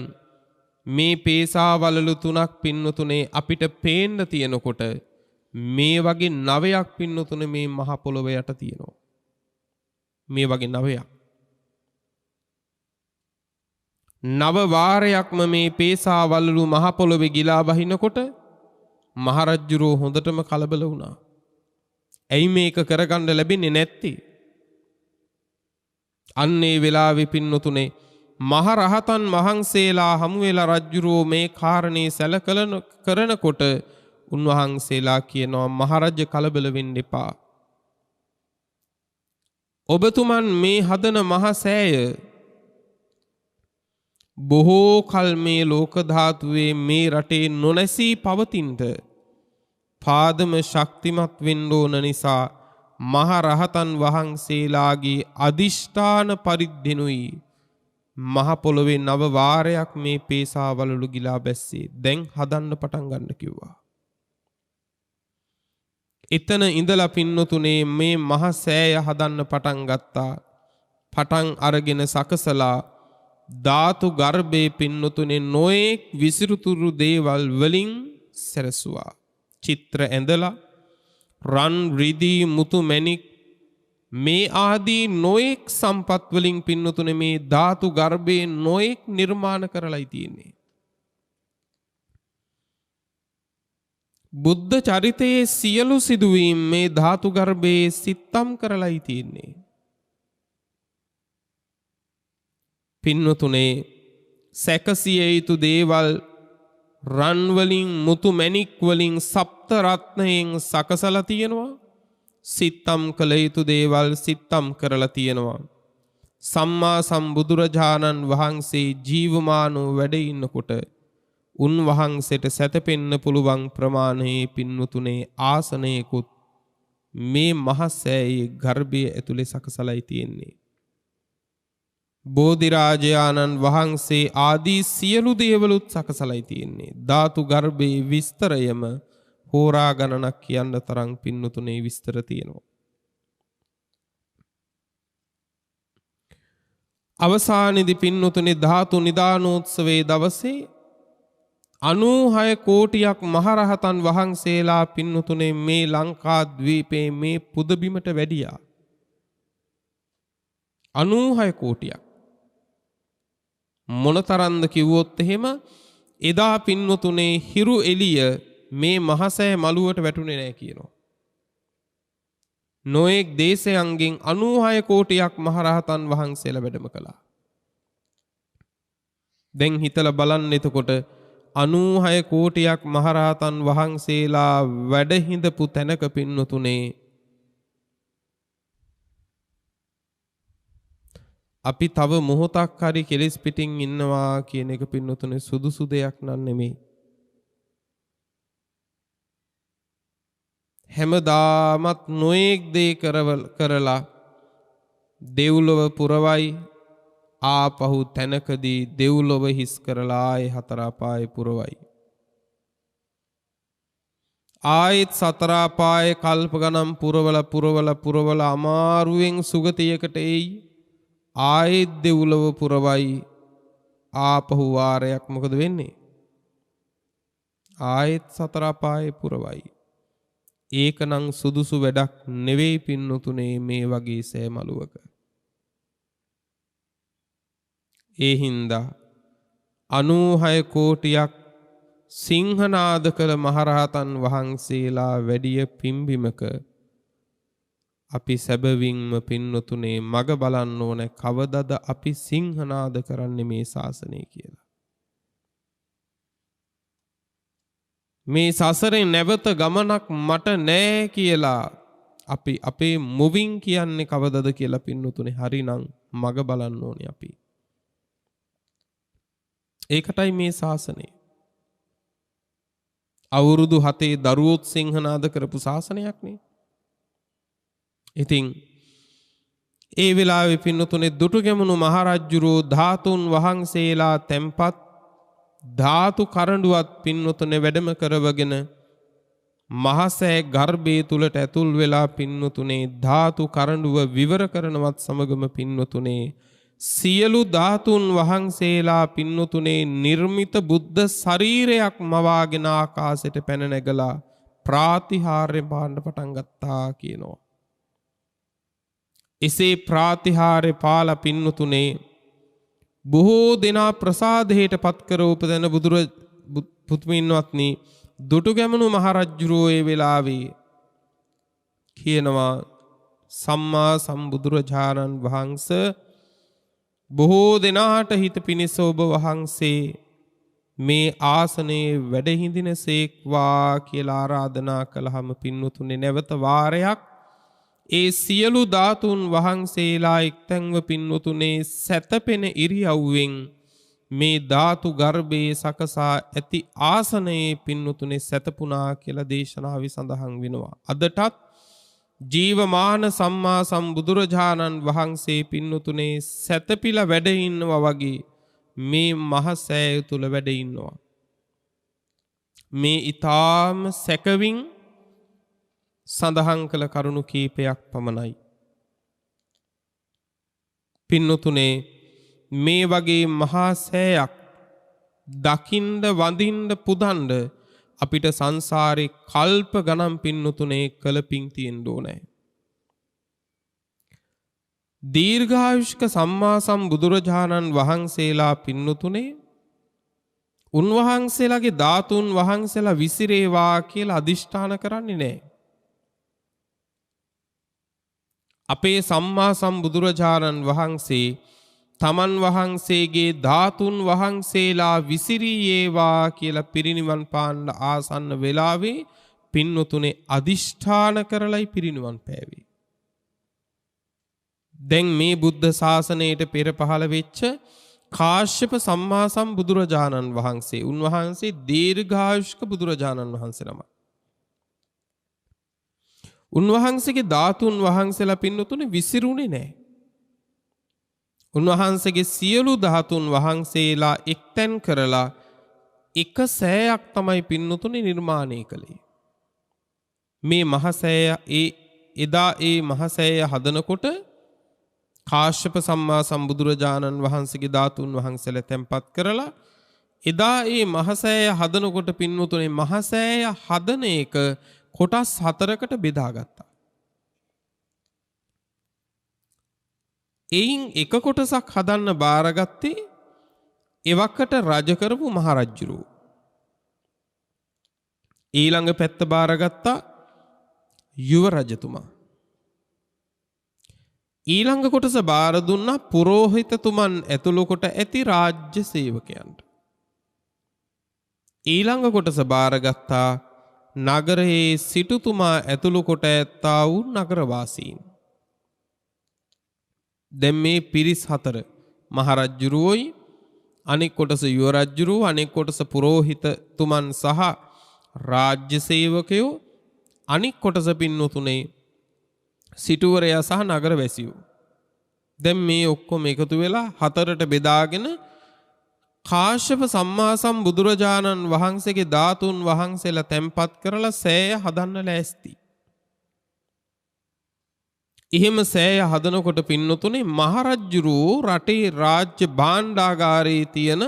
මේ පේසා වලලු 3ක් පින්වතුනේ අපිට පේන්න තියෙනකොට මේ වගේ 9ක් පින්වතුනේ මේ මහ පොළොව යට තියෙනවා. මේ වගේ 9ක් 9 වාරයක්ම මේ පේසා වලලු මහ පොළොවේ ගිලා බහිනකොට මහරජුරෝ හොඳටම කලබල වුණා. ඇයි මේක කරගන්න ලැබෙන්නේ නැත්තේ? අන්නේ වෙලාවේ පින්නතුනේ මහරහතන් වහන්සේලා හමු වෙලා රජුරෝ මේ කාරණේ සැලකලන කරනකොට උන්වහන්සේලා කියනවා මහරජ කලබල වෙන්න එපා. ඔබතුමන් මේ හදන මහසෑය බොහෝ කල් මේ ලෝක ධාතුවේ මේ රටේ නොනැසී පවතිනට පාදම ශක්තිමත් වෙන්න ඕන නිසා මහ රහතන් වහන්සේලාගේ අදිෂ්ඨාන පරිද්දෙනුයි මහ පොළොවේ 9 වාරයක් මේ පේසා වලලු ගිලා බැස්සේ. දැන් හදන්න පටන් ගන්න කිව්වා. එතන ඉඳලා පින්නතුනේ මේ මහ සෑය හදන්න පටන් ගත්තා. පටන් අරගෙන සකසලා ධාතු ගර්භයේ පින්නතුනේ නොඑක් විසිරුතුරු දේවල් වලින් සැරසුවා. චිත්‍ර ඇඳලා රන් රිදී මුතු මැණික් මේ ආදී නොඑක් සම්පත් වලින් පින්නතුනේ මේ ධාතු ගර්භයේ නොඑක් නිර්මාණ කරලායි තියෙන්නේ. බුද්ධ චරිතයේ සියලු සිදුවීම් මේ ධාතු ගර්භයේ සිත්තම් කරලායි තියෙන්නේ. පින්නතුනේ සැකසිය යුතු දේවල් රන් වලින් මුතු මැණික් වලින් සප්ත රත්නයෙන් සකසලා තියෙනවා. සිත්තම් කළ යුතු දේවල් සිත්තම් කරලා තියෙනවා. සම්මා සම්බුදුරජාණන් වහන්සේ ජීවමානව වැඩ ඉන්නකොට උන්වහන්සේට සැතපෙන්න පුළුවන් ප්‍රමාණයේ පින්නතුනේ ආසනයකුත් මේ මහසෑයේ ගර්භයේ ඇතුලේ සකසලායි තියෙන්නේ. බෝධිරාජයාණන් වහන්සේ ආදී සියලු දේවලුත් සකසලායි තියෙන්නේ. ධාතු ගර්භයේ විස්තරයම හෝරා ගණනක් කියන්න තරම් පින්නතුනේ විස්තර තියෙනවා. අවසානයේදී පින්නතුනේ ධාතු නිදානෝත්සවයේ දවසේ 96 කෝටියක් මහරහතන් වහන්සේලා පින්නතුනේ මේ ලංකා ද්වීපයේ මේ පුදබිමට වැඩියා. 96 කෝටියක්. මොනතරම්ද කිව්වොත් එහෙම එදා පින්නතුනේ හිරු එළිය මේ මහසෑ මළුවට වැටුනේ නැහැ කියනවා. නොඑක් දේශයන්ගෙන් 96 කෝටියක් මහරහතන් වහන්සේලා වැඩම කළා. දැන් හිතලා බලන්න එතකොට 96 කෝටියක් මහරහතන් වහන්සේලා වැඩ හිඳපු තැනක පින්නතුනේ අපි තව මොහොතක් හරි කෙලෙස් පිටින් ඉන්නවා කියන එක පින්නතුනේ සුදුසු දෙයක් නන් නෙමෙයි. හැමදාමත් නොඑක් දේ කරලා දෙව්ලොව පුරවයි ආපහු තැනකදී දෙව්ලොව හිස් කරලා ආයේ හතර අපායේ පුරවයි. ආයෙත් සතර අපායේ කල්ප ගණන් පුරවලා අමාරුවෙන් සුගතියකට එයි. ආයෙත් දෙව්ලොව පුරවයි ආපහු වාරයක් මොකද වෙන්නේ? ආයෙත් සතර අපායේ පුරවයි. ඒකනම් සුදුසු වැඩක් නෙවෙයි පින්නතුනේ මේ වගේ සෑමලුවක. ඒ හින්දා 96 කෝටියක් සිංහනාද කළ මහරහතන් වහන්සේලා වැඩිය පිම්බිමක අපි සැබවින්ම පින්නතුනේ මග බලන්න ඕන කවදද අපි සිංහනාද කරන්නේ මේ ශාසනය කියලා. මේ සසරේ නැවත ගමනක් මට නෑ කියලා අපි අපේ මුවින් කියන්නේ කවදද කියලා පින්නතුනේ හරිනම් මග බලන්න ඕනේ අපි. ඒකටයි මේ ශාසනය. අවුරුදු 7 දරුවොත් සිංහනාද කරපු ශාසනයක් නේ. ඉතින් ඒ වෙලාවේ පින්නතුනේ දුටුගැමුණු මහරජුරෝ ධාතුන් වහන්සේලා තැන්පත් ධාතු කරඬුවත් පින්නතුනේ වැඩම කරවගෙන මහසෑ ගර්භයේ තුලට ඇතුල් වෙලා පින්නතුනේ ධාතු කරඬුව විවර කරනවත් සමගම පින්නතුනේ සියලු ධාතුන් වහන්සේලා පින්නතුනේ නිර්මිත බුද්ධ ශරීරයක් මවාගෙන ආකාශයට පැන නැගලා ප්‍රාතිහාර්ය පාන්න පටන් ගත්තා කියනවා. එසේ ප්‍රාතිහාර්ය පාලා පින්නතුනේ බොහෝ දෙනා ප්‍රසාදයට පත් කර උපදෙන පුතුමින්වත්නි දුටුගැමුණු මහරජුරෝ ඒ වෙලාවේ කියනවා සම්මා සම්බුදුරජාණන් වහන්සේ බොහෝ දෙනාට හිත පිණිස ඔබ වහන්සේ මේ ආසනයේ වැඩ හිඳිනසේක්වා කියලා ආරාධනා කළාම පින්නතුනේ නැවත වාරයක් ඒ සියලු ධාතුන් වහන්සේලා එක්තැන්ව පින්නතුනේ සැතපෙන ඉරියව්වෙන් මේ ධාතු ගර්භයේ සකසා ඇති ආසනයේ පින්නතුනේ සැතපුණා කියලා දේශනාවේ සඳහන් වෙනවා. අදටත් ජීවමාන සම්මා සම්බුදුරජාණන් වහන්සේ පින්නතුනේ සැතපීලා වැඩ ඉන්නවා වගේ මේ මහ සෑය තුල වැඩ ඉන්නවා. මේ ඊටාම සැකවින් සඳහන් කළ කරුණු කීපයක් පමණයි. පින්නතුනේ මේ වගේ මහා සෑයක් දකින්ද වඳින්න පුදන්න අපිට සංසාරේ කල්ප ගණන් පින්නතුනේ කලපින් තියෙන්න ඕනේ. දීර්ඝායුෂ්ක සම්මා සම්බුදුරජාණන් වහන්සේලා පින්නතුනේ උන්වහන්සේලාගේ ධාතුන් වහන්සේලා විසිරේවා කියලා අදිෂ්ඨාන කරන්නේ නැහැ. අපේ සම්මා සම්බුදුරජාණන් වහන්සේ තමන් වහන්සේගේ ධාතුන් වහන්සේලා විසිරියේවා කියලා පිරිනිවන් පාන්න ආසන්න වෙලාවේ පින්නතුනේ අදිෂ්ඨාන කරලයි පිරිනිවන් පෑවේ. දැන් මේ බුද්ධ ශාසනයට පෙර පහළ වෙච්ච කාශ්‍යප සම්මා සම්බුදුරජාණන් වහන්සේ උන්වහන්සේ දීර්ඝායුෂ්ක බුදුරජාණන් වහන්සේ නමක්. උන්වහන්සේගේ ධාතුන් වහන්සේලා පින්නතුනේ විසිරුනේ නැහැ. උන්වහන්සේගේ සියලු ධාතුන් වහන්සේලා එක්තැන් කරලා එක සෑයක් තමයි පින්නතුනේ නිර්මාණය කළේ. මේ මහසෑය එදා ඒ මහසෑය හදනකොට කාශ්‍යප සම්මා සම්බුදුරජාණන් වහන්සේගේ ධාතුන් වහන්සේලා තැන්පත් කරලා එදා ඒ මහසෑය හදනකොට පින්නතුනේ මහසෑය හදන එක කොටස් 4කට බෙදාගත්තා. එයින් එක කොටසක් හදන්න බාරගත්තේ එවකට රජ කරපු මහරජුරෝ. ඊළඟ පැත්ත බාරගත්තා යුව රජතුමා. ඊළඟ කොටස බාර දුන්නා පුරෝහිතතුමන් ඇතුළු කොට ඇති රාජ්‍ය සේවකයන්ට. ඊළඟ කොටස බාරගත්තා නගරයේ සිටුතුමා ඇතුළු කොට ඇත්තා වූ නගරවාසීන්. දැන් මේ පිරිස් 4 මහරජුරුවෝයි අනෙක් කොටස යුව රජුරුවෝ අනෙක් කොටස පුරෝහිතතුමන් සහ රාජ්‍ය සේවකයෝ අනෙක් කොටස පින්නතුනේ සිටුවරයා සහ නගරවැසියෝ. දැන් මේ ඔක්කොම එකතු වෙලා 4ට බෙදාගෙන කාශ්‍යප සම්මා සම්බුදුරජාණන් වහන්සේගේ ධාතුන් වහන්සේලා තැන්පත් කරලා සෑය හදන්න ලෑස්ති. එහෙම සෑය හදනකොට පින්නතුනේ මහරජුරෝ රටේ රාජ්‍ය භාණ්ඩාගාරයේ තියෙන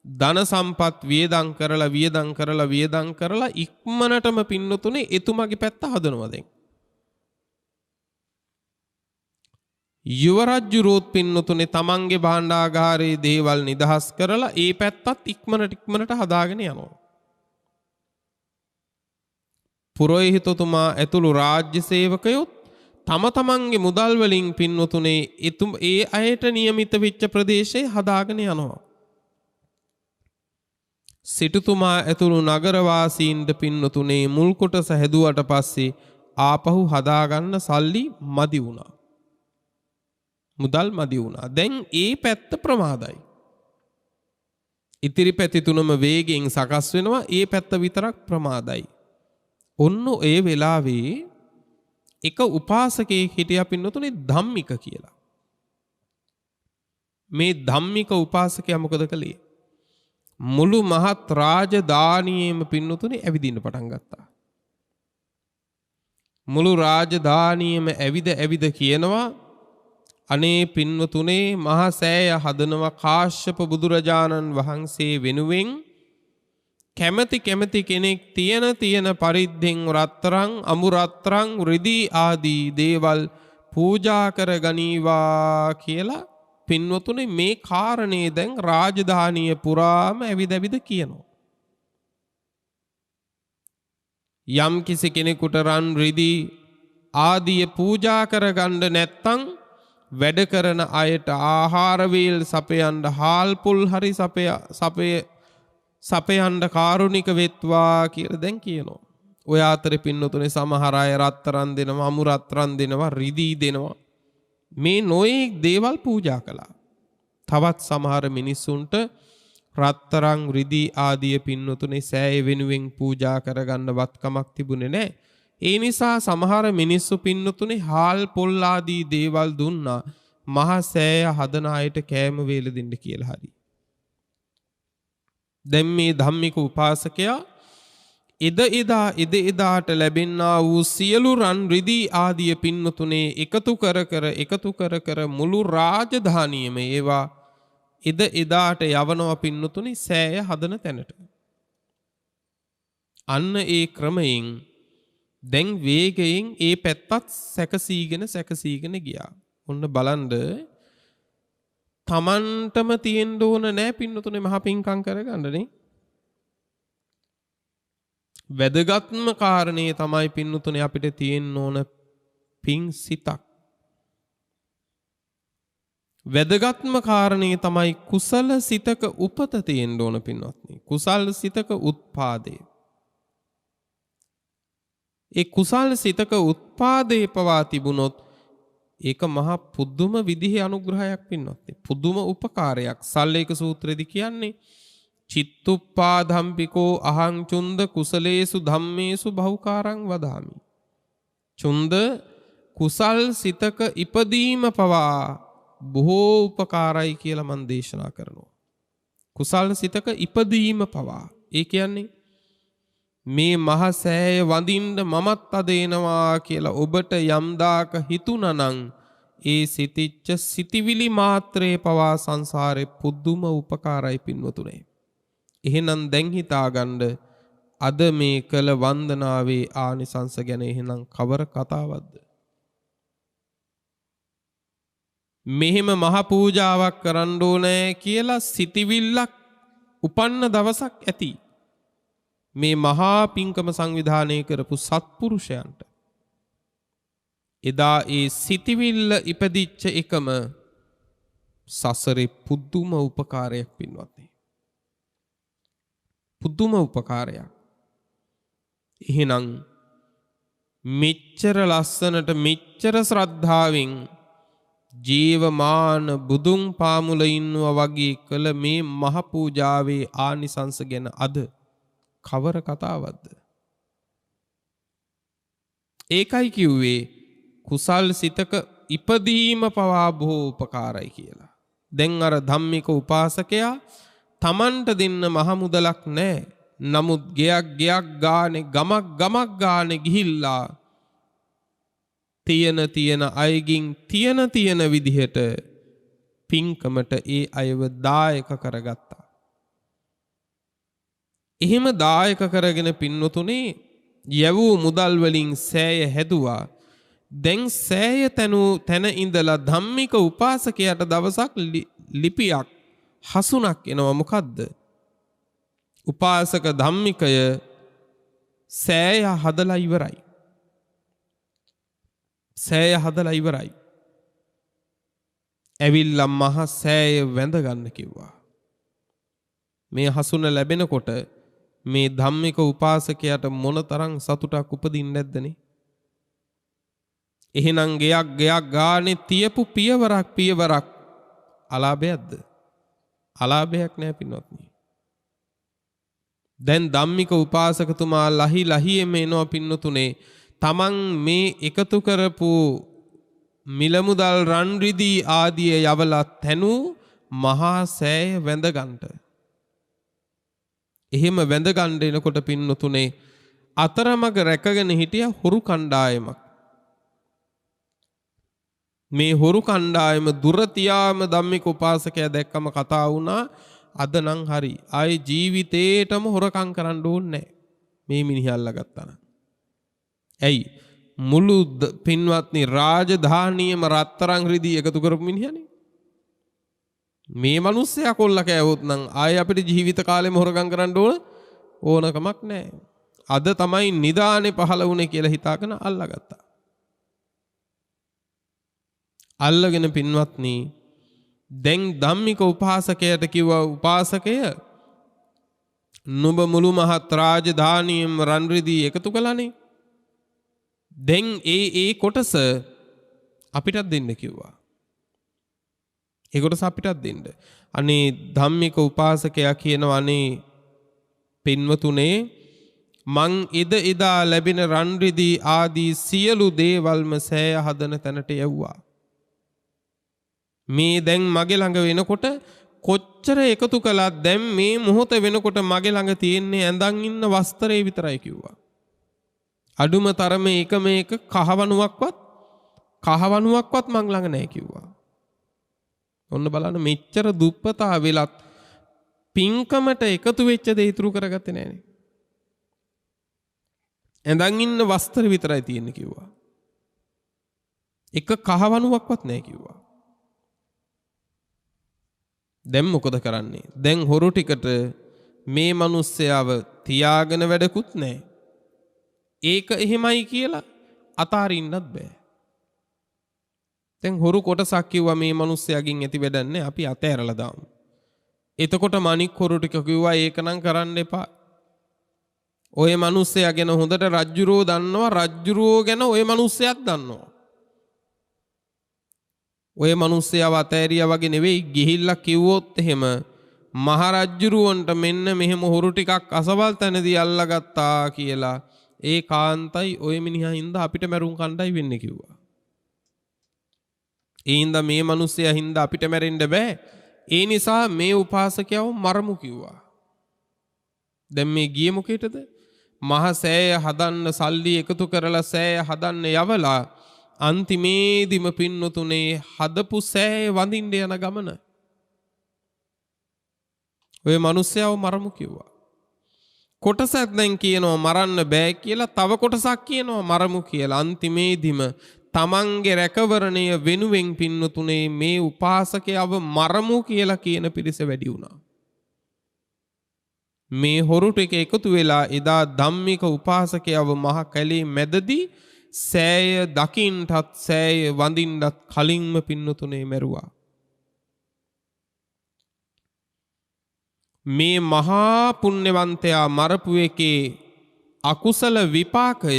ධන සම්පත් වියදම් කරලා ඉක්මනටම පින්නතුනේ එතුමගේ පැත්ත හදනවා දැන්. යුවරජ්ජුරුවොත් පින්නතුනේ තමන්ගේ භාණ්ඩාගාරයේ දේවල් නිදහස් කරලා ඒ පැත්තත් ඉක්මනට හදාගෙන යනවා. පුරෝහිතතුමා ඇතුළු රාජ්‍ය සේවකයොත් තම තමන්ගේ මුදල් වලින් පින්නතුනේ ඒ අයට නියමිත වෙච්ච ප්‍රදේශේ හදාගෙන යනවා. සිටුතුමා ඇතුළු නගරවාසීන්ට පින්නතුනේ මුල් කොටස හැදුවට පස්සේ ආපහු හදාගන්න සල්ලි මදි වුණා. මුදල් මදි වුණා. දැන් ඒ පැත්ත ප්‍රමාදයි. ඉතිරි පැති තුනම වේගෙන් සකස් වෙනවා. ඒ පැත්ත විතරක් ප්‍රමාදයි. ඔන්න ඒ වෙලාවේ එක උපාසකයෙක් හිටියා පින්නතුනේ ධම්මික කියලා. මේ ධම්මික උපාසකයා මොකද කළේ? මුළු මහත් රාජධානියේම පින්නතුනේ ඇවිදින්න පටන් ගත්තා. මුළු රාජධානියේම ඇවිද කියනවා අනේ පින්වතුනේ මහා සෑය හදනවා කාශ්‍යප බුදුරජාණන් වහන්සේ වෙනුවෙන් කැමැති කෙනෙක් තියෙන පරිද්දෙන් රත්තරන් අමුරත්තරන් රිදී ආදී දේවල් පූජා කර ගනීවා කියලා පින්වතුනේ මේ කාරණේ දැන් රාජධානිය පුරාම ඇවිද කියනවා. යම් කිසි කෙනෙකුට රන් රිදී ආදී පූජා කරගන්න නැත්තම් වැඩ කරන අයට ආහාර වේල් සපයන්න හාල් පුල් හරි සපයන්න කාරුණික වෙත්වා කියලා දැන් කියනවා. ඔය අතරේ පින්නතුනේ සමහර අය රත්තරන් දෙනවා, අමු රත්තරන් දෙනවා, රිදී දෙනවා. මේ නොයේ දේවල් පූජා කළා. තවත් සමහර මිනිස්සුන්ට රත්තරන් රිදී ආදී පින්නතුනේ සෑය වෙනුවෙන් පූජා කරගන්න වත්කමක් තිබුණේ නැහැ. ඒ නිසා සමහර මිනිස්සු පින්නතුනේ හාල් පොල් ආදී දේවල් දුන්නා මහා සෑය හදන අයට කෑම වේල දෙන්න කියලා හරි. දැන් මේ ධම්මික උපාසකයා එදාට ලැබෙන්නා වූ සියලු රන් රිදී ආදී පින්නතුනේ එකතු කර මුළු රාජධානියම ඒවා එදාට යවනවා පින්නතුනේ සෑය හදන තැනට. අන්න ඒ ක්‍රමයෙන් දැන් වේගයෙන් ඒ පැත්තත් සැකසීගෙන ගියා. ඔන්න බලන්න තමන්ටම තියෙන්න ඕන නෑ පින්නතුනේ මහ පිංකම් කරගන්නනේ. වැදගත්ම කාරණේ තමයි පින්නතුනේ අපිට තියෙන්න ඕන පිං සිතක්. වැදගත්ම කාරණේ තමයි කුසල සිතක උපත තියෙන්න ඕන පින්වත්නි. කුසල් සිතක උත්පාදේ. ඒ කුසල් සිතක උත්පාදේ පවා තිබුණොත් ඒක මහා පුදුම විදිහේ අනුග්‍රහයක් පින්වත්නි. පුදුම උපකාරයක්. සල්ලේක සූත්‍රයේදී කියන්නේ චිත්තුප්පාදම්පිකෝ අහං චුන්ද කුසලේසු ධම්මේසු බහුකාරං වදාමි. චුන්ද කුසල් සිතක ඉපදීම පවා බොහෝ උපකාරයි කියලා මම දේශනා කරනවා. කුසල් සිතක ඉපදීම පවා. ඒ කියන්නේ මේ මහ සෑය වඳින්න මමත් අද එනවා කියලා ඔබට යම් දාක හිතුණනම් ඒ සිතිච්ච සිටිවිලි මාත්‍රේ පවා සංසාරේ පුදුම උපකාරයි පින්වතුනේ. එහෙනම් දැන් හිතාගන්න අද මේ කළ වන්දනාවේ ආනිසංස ගැන එහෙනම් කවර කතාවක්ද? මෙහෙම මහ පූජාවක් කරන්න ඕනේ කියලා සිටිවිල්ලක් උපන්න දවසක් ඇති. මේ මහා පිංකම සංවිධානය කරපු සත්පුරුෂයන්ට එදා ඒ සිටිවිල්ල ඉපදිච්ච එකම සසරේ පුදුම උපකාරයක් පින්වත්නි. පුදුම උපකාරයක්. එහෙනම් මෙච්චර ලස්සනට මෙච්චර ශ්‍රද්ධාවෙන් ජීවමාන බුදුන් පාමුල ඉන්නවා වගේ කළ මේ මහ පූජාවේ ආනිසංස ගැන අද කවර කතාවක්ද? ඒකයි කිව්වේ කුසල් සිතක ඉපදීම පවා බොහෝ උපකාරයි කියලා. දැන් අර ධම්මික උපාසකයා තමන්ට දෙන්න මහ මුදලක් නැහැ. නමුත් ගෙයක් ගානේ ගමක් ගානේ ගිහිල්ලා තියෙන අයකින් තියෙන විදිහට පින්කමට ඒ අයව දායක කරගත්තා. එහෙම දායක කරගෙන පින්නතුනේ යවූ මුදල් වලින් සෑය හැදුවා. දැන් සෑය තැන ඉඳලා ධම්මික උපාසකයාට දවසක් ලිපියක් හසුනක් එනවා. මොකද්ද? උපාසක ධම්මිකය සෑය හදලා ඉවරයි. සෑය හදලා ඉවරයි. ඇවිල්ලා මහ සෑය වැඳ ගන්න කිව්වා. මේ හසුන ලැබෙනකොට මේ ධම්මික උපාසකයාට මොනතරම් සතුටක් උපදින්නේ නැද්දනේ? එහෙනම් ගයක් ගානේ තියපු පියවරක් අලාභයක්ද? අලාභයක් නෑ පින්වත්නි. දැන් ධම්මික උපාසකතුමා ලහියෙම එනවා පින්නතුනේ. තමන් මේ එකතු කරපු මිල මුදල් රන් රිදී ආදිය යවලා තැනු මහා සෑය වැඳ ගන්නට. එහෙම වැඳ ගන්න එනකොට පින්නතුනේ අතරමඟ රැකගෙන හිටිය හොරු කණ්ඩායමක්. මේ හොරු කණ්ඩායම දුර තියාම ධම්මික උපාසකයා දැක්කම කතා වුණා, අද නම් හරි ආයේ ජීවිතේටම හොරකම් කරන්න ඕනේ නැහැ මේ මිනිහා අල්ලගත්තා නම්. ඇයි? මුළු පින්වත්නි රාජධානියම රත්තරන් රිදී එකතු කරපු මිනිහනේ. මේ මිනිස්සයා කොල්ල කෑවොත් නම් ආයේ අපිට ජීවිත කාලෙම හොරකම් කරන්න ඕනකමක් නැහැ. අද තමයි නිදානේ පහළ වුණේ කියලා හිතාගෙන අල්ලගත්තා. අල්ලගෙන පින්වත්නි දැන් ධම්මික උපාසකයට කිව්වා, උපාසකය නුඹ මුළු මහත් රාජධානියම රන් රිදී එකතු කළානේ. දැන් ඒ කොටස අපිටත් දෙන්න කිව්වා. ඒ කොටස අපිටත් දෙන්න. අනේ ධම්මික උපාසකයා කියනවා, අනේ පින්වතුනේ මං එදා ලැබෙන රන් රිදී ආදී සියලු දේවල්ම සෑය හදන තැනට යවුවා. මේ දැන් මගේ ළඟ වෙනකොට කොච්චර එකතු කළත් දැන් මේ මොහොත වෙනකොට මගේ ළඟ තියෙන්නේ ඇඳන් ඉන්න වස්ත්‍රය විතරයි කිව්වා. අඩුම තරමේ එක මේක කහවණුවක්වත් මං ළඟ නැහැ කිව්වා. ඔන්න බලන්න මෙච්චර දුප්පතා වෙලත් පින්කමට එකතු වෙච්ච දේ ඉතුරු කරගත්තේ නැහනේ. ඇඳන් ඉන්න වස්ත්‍ර විතරයි තියෙන්නේ කිව්වා. එක කහවණුවක්වත් නැහැ කිව්වා. දැන් මොකද කරන්නේ? දැන් හොරු ටිකට මේ මිනිස්සයාව තියාගෙන වැඩකුත් නැහැ. ඒක එහෙමයි කියලා අතාරින්නත් බෑ. දැන් හොරු කොටසක් කිව්වා මේ මිනිස්සයාගෙන් ඇති වැඩක් නැහැ, අපි අතෑරලා දාමු. එතකොට මණික් හොරු ටික කිව්වා ඒක නම් කරන්න එපා. ඔය මිනිස්සයා ගැන හොඳට රජ්ජුරුවෝ දන්නවා, රජ්ජුරුවෝ ගැන ඔය මිනිස්සයාත් දන්නවා. ඔය මිනිස්සයාව අතෑරියා වගේ නෙවෙයි, ගිහිල්ලා කිව්වොත් එහෙම මහරජ්ජුරුවන්ට මෙන්න මෙහෙම හොරු ටිකක් අසවල් තැනදී අල්ලගත්තා කියලා ඒ කාන්තයි ඔය මිනිහා හින්දා අපිට මැරුම් කණ්ඩායි වෙන්නේ කිව්වා. ඒ හින්දා මේ මිනිස්සයා හින්දා අපිට මැරෙන්න බෑ. ඒ නිසා මේ උපාසකයව මරමු කිව්වා. දැන් මේ ගියේ මොකේටද? මහ සෑය හදන්න සල්ලි එකතු කරලා සෑය හදන්න යවලා අන්තිමේදිම පින්නතුනේ හදපු සෑය වඳින්න යන ගමන ඔය මිනිස්සයව මරමු කිව්වා. කොටසක් දැන් කියනවා මරන්න බෑ කියලා, තව කොටසක් කියනවා මරමු කියලා. අන්තිමේදිම තමන්ගේ රැකවරණය වෙනුවෙන් පින්නතුනේ මේ උපාසකයව මරමු කියලා කියන පිරිස වැඩි වුණා. මේ හොරු ටික එකතු වෙලා එදා ධම්මික උපාසකයව මහ කැලේ මැදදී සෑය දකින්නටත් සෑය වඳින්නත් කලින්ම පින්නතුනේ මැරුවා. මේ මහා පුණ්‍යවන්තයා මරපු එකේ අකුසල විපාකය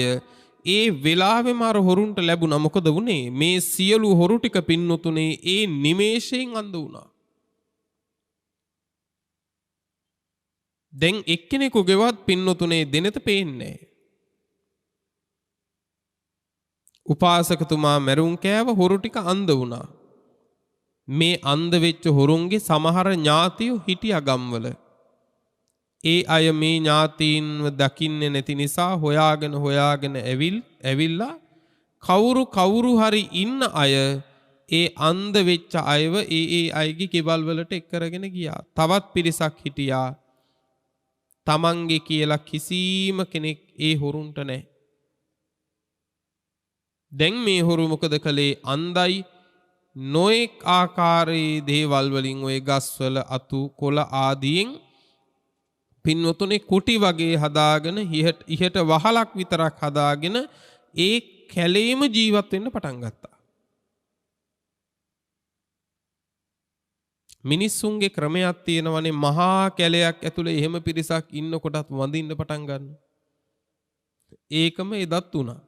ඒ වෙලාවෙම අර හොරුන්ට ලැබුණා. මොකද වුනේ? මේ සියලු හොරු ටික පින්නතුනේ ඒ නිමේෂයෙන් අඳ වුණා. දැන් එක්කෙනෙකුගේවත් පින්නතුනේ දෙනෙත පේන්නේ. උපාසකතුමා මැරුම් කෑව, හොරු ටික අඳ වුණා. මේ අන්ධ වෙච්ච හොරුන්ගේ සමහර ඥාතියෝ හිටියා ගම්වල. ඒ අය මේ ඥාතීන්ව දකින්නේ නැති නිසා හොයාගෙන ඇවිල්ලා කවුරු හරි ඉන්න අය ඒ අන්ධ වෙච්ච අයව ඒ අයගේ කෙවල් වලට එක් කරගෙන ගියා. තවත් පිරිසක් හිටියා තමන්ගේ කියලා කිසිම කෙනෙක් ඒ හොරුන්ට නැහැ. දැන් මේ හොරු මොකද කළේ? අන්දයි නොඑක් ආකාරයේ දේවල් වලින් ඔය ගස්වල අතු කොළ ආදීන් පින්වතුනේ කුටි වගේ හදාගෙන ඉහට වහලක් විතරක් හදාගෙන ඒ කැලේම ජීවත් වෙන්න පටන් ගත්තා. මිනිස්සුන්ගේ ක්‍රමයක් තියෙනවනේ, මහා කැලයක් ඇතුලේ එහෙම පිරිසක් ඉන්නකොටත් වඳින්න පටන් ගන්න. ඒකම එදත් වුණා.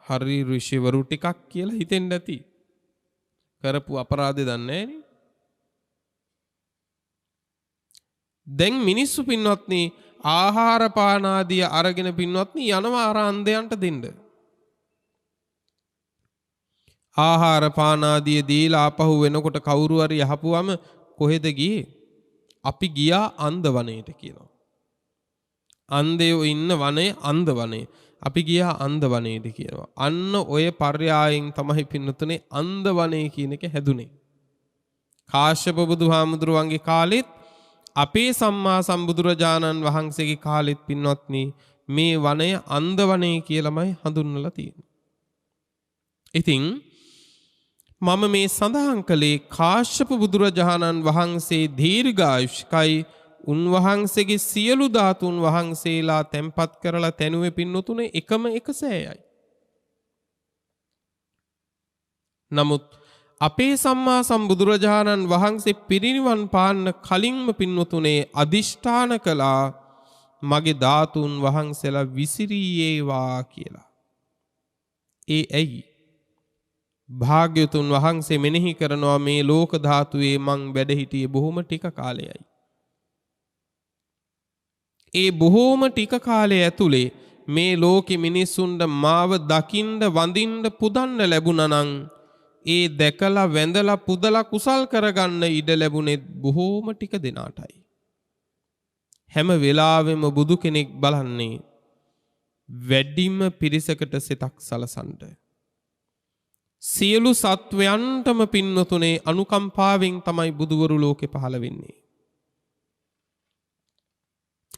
හරි ඍෂිවරු ටිකක් කියලා හිතෙන්න ඇති. කරපු අපරාධේ දන්නේ නැහනේ. දැන් මිනිස්සු පින්වත්නි ආහාර පාන ආදිය අරගෙන පින්වත්නි යනවා අර අන්ධයන්ට දෙන්න. ආහාර පාන ආදිය දීලා ආපහු වෙනකොට කවුරු හරි යහපුවම කොහෙද ගියේ? අපි ගියා අන්ධ වනයේට කියනවා. අන්ධයෝ ඉන්න වනයේ අන්ධ වනයේ. අපි ගියා අන්ධ වනයේට කියනවා. අන්න ඔය පර්යායෙන් තමයි පින්නතුනේ අන්ධ වනය කියන එක හැදුනේ. කාශ්‍යප බුදුහාමුදුරුවන්ගේ කාලෙත් අපේ සම්මා සම්බුදුරජාණන් වහන්සේගේ කාලෙත් පින්වත්නි මේ වනය අන්ධ වනය කියලාමයි හඳුන්වලා තියෙන්නේ. ඉතින් මම මේ සඳහන් කළේ කාශ්‍යප බුදුරජාණන් වහන්සේ දීර්ඝායුෂ්කයි, උන්වහන්සේගේ සියලු ධාතුන් වහන්සේලා තැන්පත් කරලා තැනුවේ පින්නතුනේ එකම එක සෑයයි. නමුත් අපේ සම්මා සම්බුදුරජාණන් වහන්සේ පිරිනිවන් පාන්න කලින්ම පින්නතුනේ අදිෂ්ඨාන කළා මගේ ධාතුන් වහන්සේලා විසිරියේවා කියලා. ඒ ඇයි? භාග්‍යතුන් වහන්සේ මෙනෙහි කරනවා මේ ලෝක ධාතුවේ මං වැඩ හිටියේ බොහොම ටික කාලයයි. ඒ බොහෝම ටික කාලය ඇතුලේ මේ ලෝකෙ මිනිස්සුන්ට මාව දකින්න වඳින්න පුදන්න ලැබුණා නම් ඒ දැකලා වැඳලා පුදලා කුසල් කරගන්න ඉඩ ලැබුණේ බොහෝම ටික දෙනාටයි. හැම වෙලාවෙම බුදු කෙනෙක් බලන්නේ වැඩිම පිරිසකට සිතක් සලසන්න. සියලු සත්වයන්ටම පින්නතුනේ අනුකම්පාවෙන් තමයි බුදුවරු ලෝකෙ පහළ වෙන්නේ.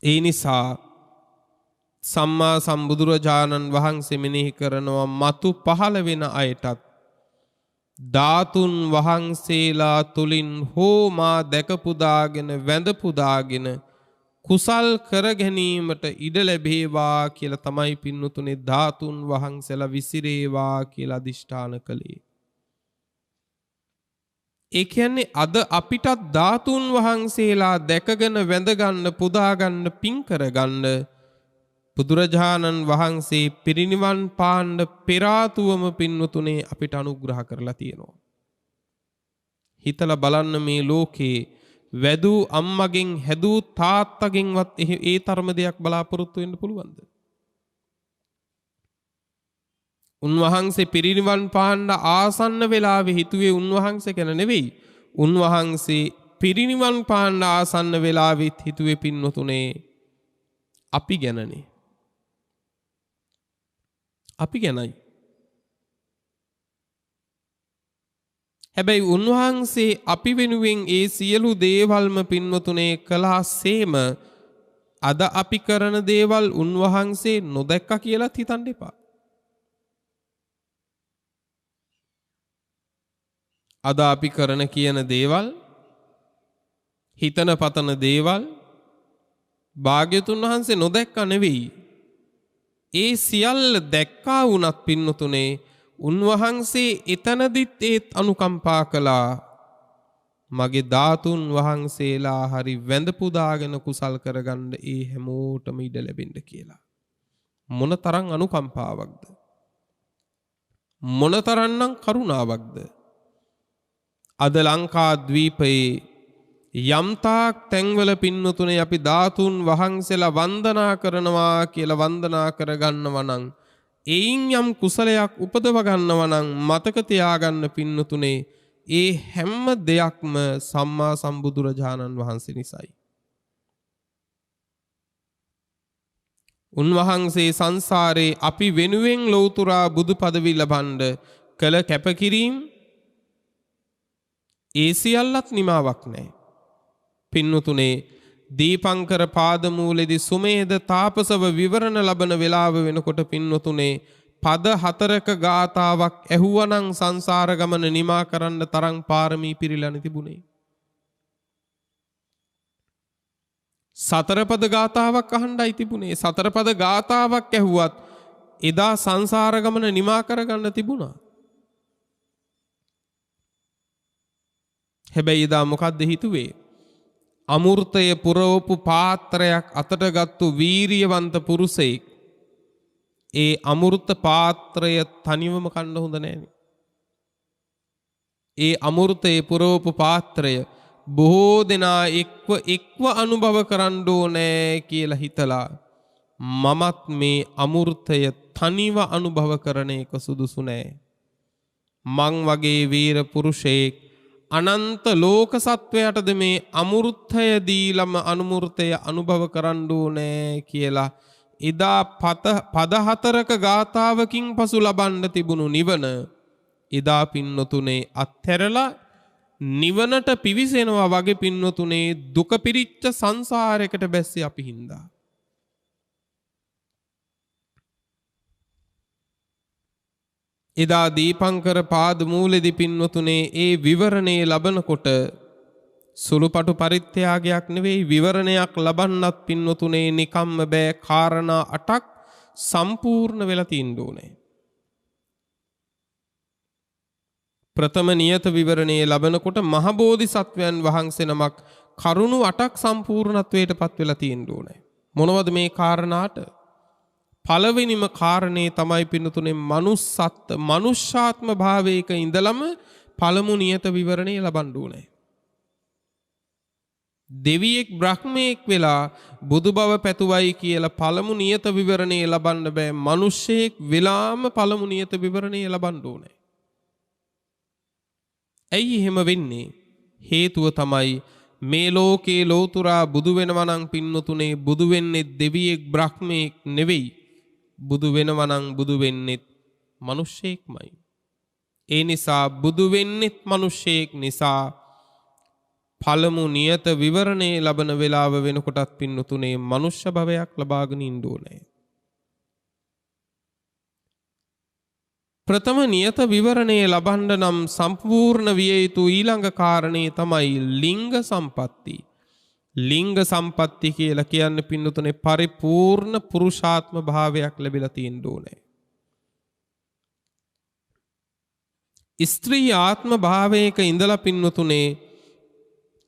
ඒ නිසා සම්මා සම්බුදුරජාණන් වහන්සේ මෙනෙහි කරනවා මතු පහළ වෙන අයටත් ධාතුන් වහන්සේලා තුලින් හෝ මා දැකපුදාගෙන වැඳපුදාගෙන කුසල් කර ගැනීමට ඉඩ ලැබේවා කියලා තමයි පින්නතුනේ ධාතුන් වහන්සේලා විසිරේවා කියලා අදිෂ්ඨාන කළේ. ඒ කියන්නේ අද අපිටත් ධාතුන් වහන්සේලා දැකගෙන වැඳගන්න පුදාගන්න පින් කරගන්න බුදුරජාණන් වහන්සේ පිරිනිවන් පාන්න පෙර ආතුවම පින්නතුනේ අපිට අනුග්‍රහ කරලා තියෙනවා. හිතලා බලන්න මේ ලෝකේ වැදූ අම්මගෙන් හැදූ තාත්තගෙන්වත් ඒ තරම දෙයක් බලාපොරොත්තු වෙන්න පුළුවන්ද? උන්වහන්සේ පිරිනිවන් පාන්න ආසන්න වෙලාවේ හිතුවේ උන්වහන්සේ ගැන නෙවෙයි. උන්වහන්සේ පිරිනිවන් පාන්න ආසන්න වෙලාවෙත් හිතුවේ පින්නතුනේ අපි ගැනනේ. අපි ගැනයි. හැබැයි උන්වහන්සේ අපි වෙනුවෙන් ඒ සියලු දේවල්ම පින්වතුනේ කළාසේම අද අපි කරන දේවල් උන්වහන්සේ නොදැක්ක කියලා හිතන්න එපා. අද අපි කරන කියන දේවල්, හිතන පතන දේවල් භාග්‍යතුන් වහන්සේ නොදැක්ක නෙවෙයි. ඒ සියල්ල දැක්කා වුණත් පින්නතුනේ උන්වහන්සේ එතනදිත් ඒත් අනුකම්පා කළා. මගේ ධාතුන් වහන්සේලා හරි වැඳ පුදාගෙන කුසල් කරගන්න ඒ හැමෝටම ඉඩ ලැබෙන්න කියලා. මොනතරම් අනුකම්පාවක්ද? මොනතරම්නම් කරුණාවක්ද? අද ලංකා ද්වීපයේ යම්තාක් තැන්වල පින්නතුනේ අපි ධාතුන් වහන්සේලා වන්දනා කරනවා කියලා වන්දනා කරගන්නවා නම් එයින් යම් කුසලයක් උපදව ගන්නවා නම් මතක තියාගන්න පින්නතුනේ ඒ හැම දෙයක්ම සම්මා සම්බුදුරජාණන් වහන්සේ නිසායි. උන්වහන්සේ සංසාරේ අපි වෙනුවෙන් ලෞතුරා බුදු පදවි ලබන්න කළ කැපකිරීම ඒ සියල්ලත් නිමාවක් නැහැ. පින්නතුනේ දීපංකර පාදමූලෙදි සුමේද තාපසව විවරණ ලබන වෙලාව වෙනකොට පින්වතුනේ පද 4ක ගාතාවක් ඇහුවනම් සංසාර ගමන නිමා කරන්න තරම් පාරමී පිරීලා තිබුණේ. සතර පද ගාතාවක් අහන්නයි තිබුණේ. සතර පද ගාතාවක් ඇහුවත් එදා සංසාර ගමන නිමා කරගන්න තිබුණා. හැබැයි එදා මොකද්ද හිතුවේ? අමෘතය පුරවපු පාත්‍රයක් අතට ගත්තු වීරියවන්ත පුරුෂයෙක් ඒ අමෘත පාත්‍රය තනිවම කන්න හොඳ නෑනේ. ඒ අමෘතයේ පුරවපු පාත්‍රය බොහෝ දෙනා එක්ව අනුභව කරන්න ඕනේ කියලා හිතලා මමත් මේ අමෘතය තනිව අනුභව කරන එක සුදුසු නෑ. මං වගේ වීර පුරුෂයෙක් අනන්ත ලෝක සත්වයටද මේ අමෘතය දීලම අනුමෘතය අනුභව කරන්න ඕනේ කියලා එදා පද 4ක ගාතාවකින් පසු ලබන්න තිබුණු නිවන එදා පින්නතුනේ අත්හැරලා නිවනට පිවිසෙනවා වගේ පින්නතුනේ දුක පිරිච්ච සංසාරයකට බැස්සේ අපි හින්දා. එදා දීපංකර පාදමූලෙදි පින්වතුනේ ඒ විවරණේ ලබනකොට සුළුපටු පරිත්‍යාගයක් නෙවෙයි විවරණයක් ලබන්නත් පින්වතුනේ නිකම්ම බෑ. කාරණා 8ක් සම්පූර්ණ වෙලා තියෙන්න ඕනේ. ප්‍රථම නියත විවරණේ ලබනකොට මහ බෝධිසත්වයන් වහන්සේ නමක් කරුණු 8ක් සම්පූර්ණත්වයට පත් වෙලා තියෙන්න ඕනේ. මොනවද මේ කාරණාට? පළවෙනිම කාරණේ තමයි පින්නතුනේ මනුෂ්‍යාත්ම භාවයක ඉඳලම පළමු නියත විවරණේ ලබන්න ඕනේ. දෙවියෙක් බ්‍රහ්මයෙක් වෙලා බුදු බව පැතුවයි කියලා පළමු නියත විවරණේ ලබන්න බෑ. මිනිස්සෙක් වෙලාම පළමු නියත විවරණේ ලබන්න ඕනේ. ඇයි එහෙම වෙන්නේ? හේතුව තමයි මේ ලෝකේ ලෝතුරා බුදු වෙනවා නම් පින්නතුනේ බුදු වෙන්නේ දෙවියෙක් බ්‍රහ්මයෙක් නෙවෙයි. බුදු වෙනවා නම් බුදු වෙන්නේ මිනිස්සෙක්මයි. ඒ නිසා බුදු වෙන්නේ මිනිස්සෙක් නිසා පළමු නියත විවරණේ ලබන වේලාව වෙනකොටත් පින්නතුනේ මනුෂ්‍ය භවයක් ලබාගෙන ඉන්න ඕනේ. ප්‍රථම නියත විවරණේ ලබන්න නම් සම්පූර්ණ විය යුතු ඊළඟ කාරණේ තමයි ලිංග සම්පatti. ලිංග සම්පatti කියලා කියන්නේ පින්නතුනේ පරිපූර්ණ පුරුෂාත්ම භාවයක් ලැබිලා තියෙන්න ඕනේ. ස්ත්‍රී ආත්ම භාවයක ඉඳලා පින්නතුනේ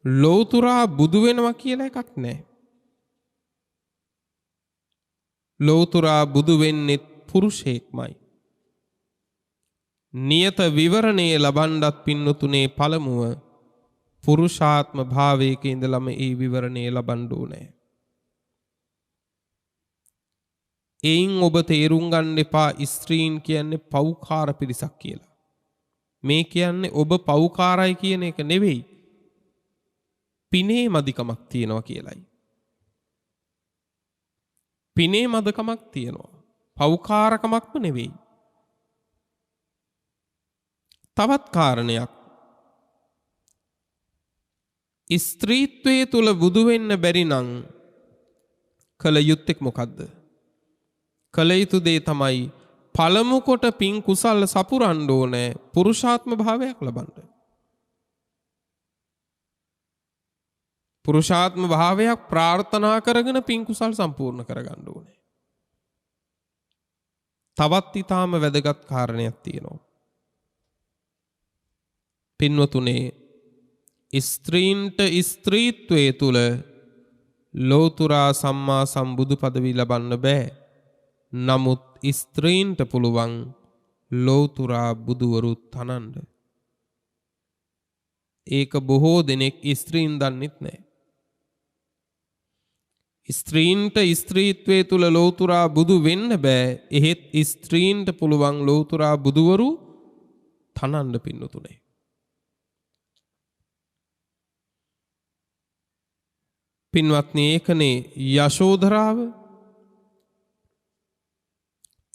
ලෝතුරා බුදු වෙනවා කියලා එකක් නැහැ. ලෝතුරා බුදු වෙන්නේ පුරුෂයෙක්මයි. නියත විවරණේ ලබන්නත් පින්නතුනේ පළමුව පුරුෂාත්ම භාවයක ඉඳලම ඒ විවරණේ ලබන්න ඕනේ. එයින් ඔබ තේරුම් ගන්න එපා ස්ත්‍රීන් කියන්නේ පව්කාර පිරිසක් කියලා. මේ කියන්නේ ඔබ පව්කාරයි කියන එක නෙවෙයි. පිනේ මදිකමක් තියනවා කියලයි. පිනේ මදකමක් තියනවා. පව්කාරකමක්ම නෙවෙයි. තවත් කාරණයක්. ස්ත්‍රීත්වයේ තුල බුදු වෙන්න බැරි නම් කල යුත්තේ මොකද්ද? කල යුතු දේ තමයි පළමු කොට පින් කුසල් සපුරන්න ඕනේ පුරුෂාත්ම භාවයක් ලබන්න. පුරුෂාත්ම භාවයක් ප්‍රාර්ථනා කරගෙන පින් කුසල් සම්පූර්ණ කරගන්න ඕනේ. තවත් ඊටාම වැදගත් කාරණයක් තියෙනවා. පින්වතුනේ ස්ත්‍රීන්ට ස්ත්‍රීත්වයේ තුල ලෝතුරා සම්මා සම්බුදු පදවි ලබන්න බෑ. නමුත් ස්ත්‍රීන්ට පුළුවන් ලෝතුරා බුදුවරු තනන්න. ඒක බොහෝ දෙනෙක් ස්ත්‍රීන් දන්නෙත් නෑ. ස්ත්‍රීන්ට ස්ත්‍රීත්වයේ තුල ලෝතුරා බුදු වෙන්න බෑ. එහෙත් ස්ත්‍රීන්ට පුළුවන් ලෝතුරා බුදුවරු තනන්න පින්නතුනේ. පින්වත්නි ඒකනේ යශෝධරාව.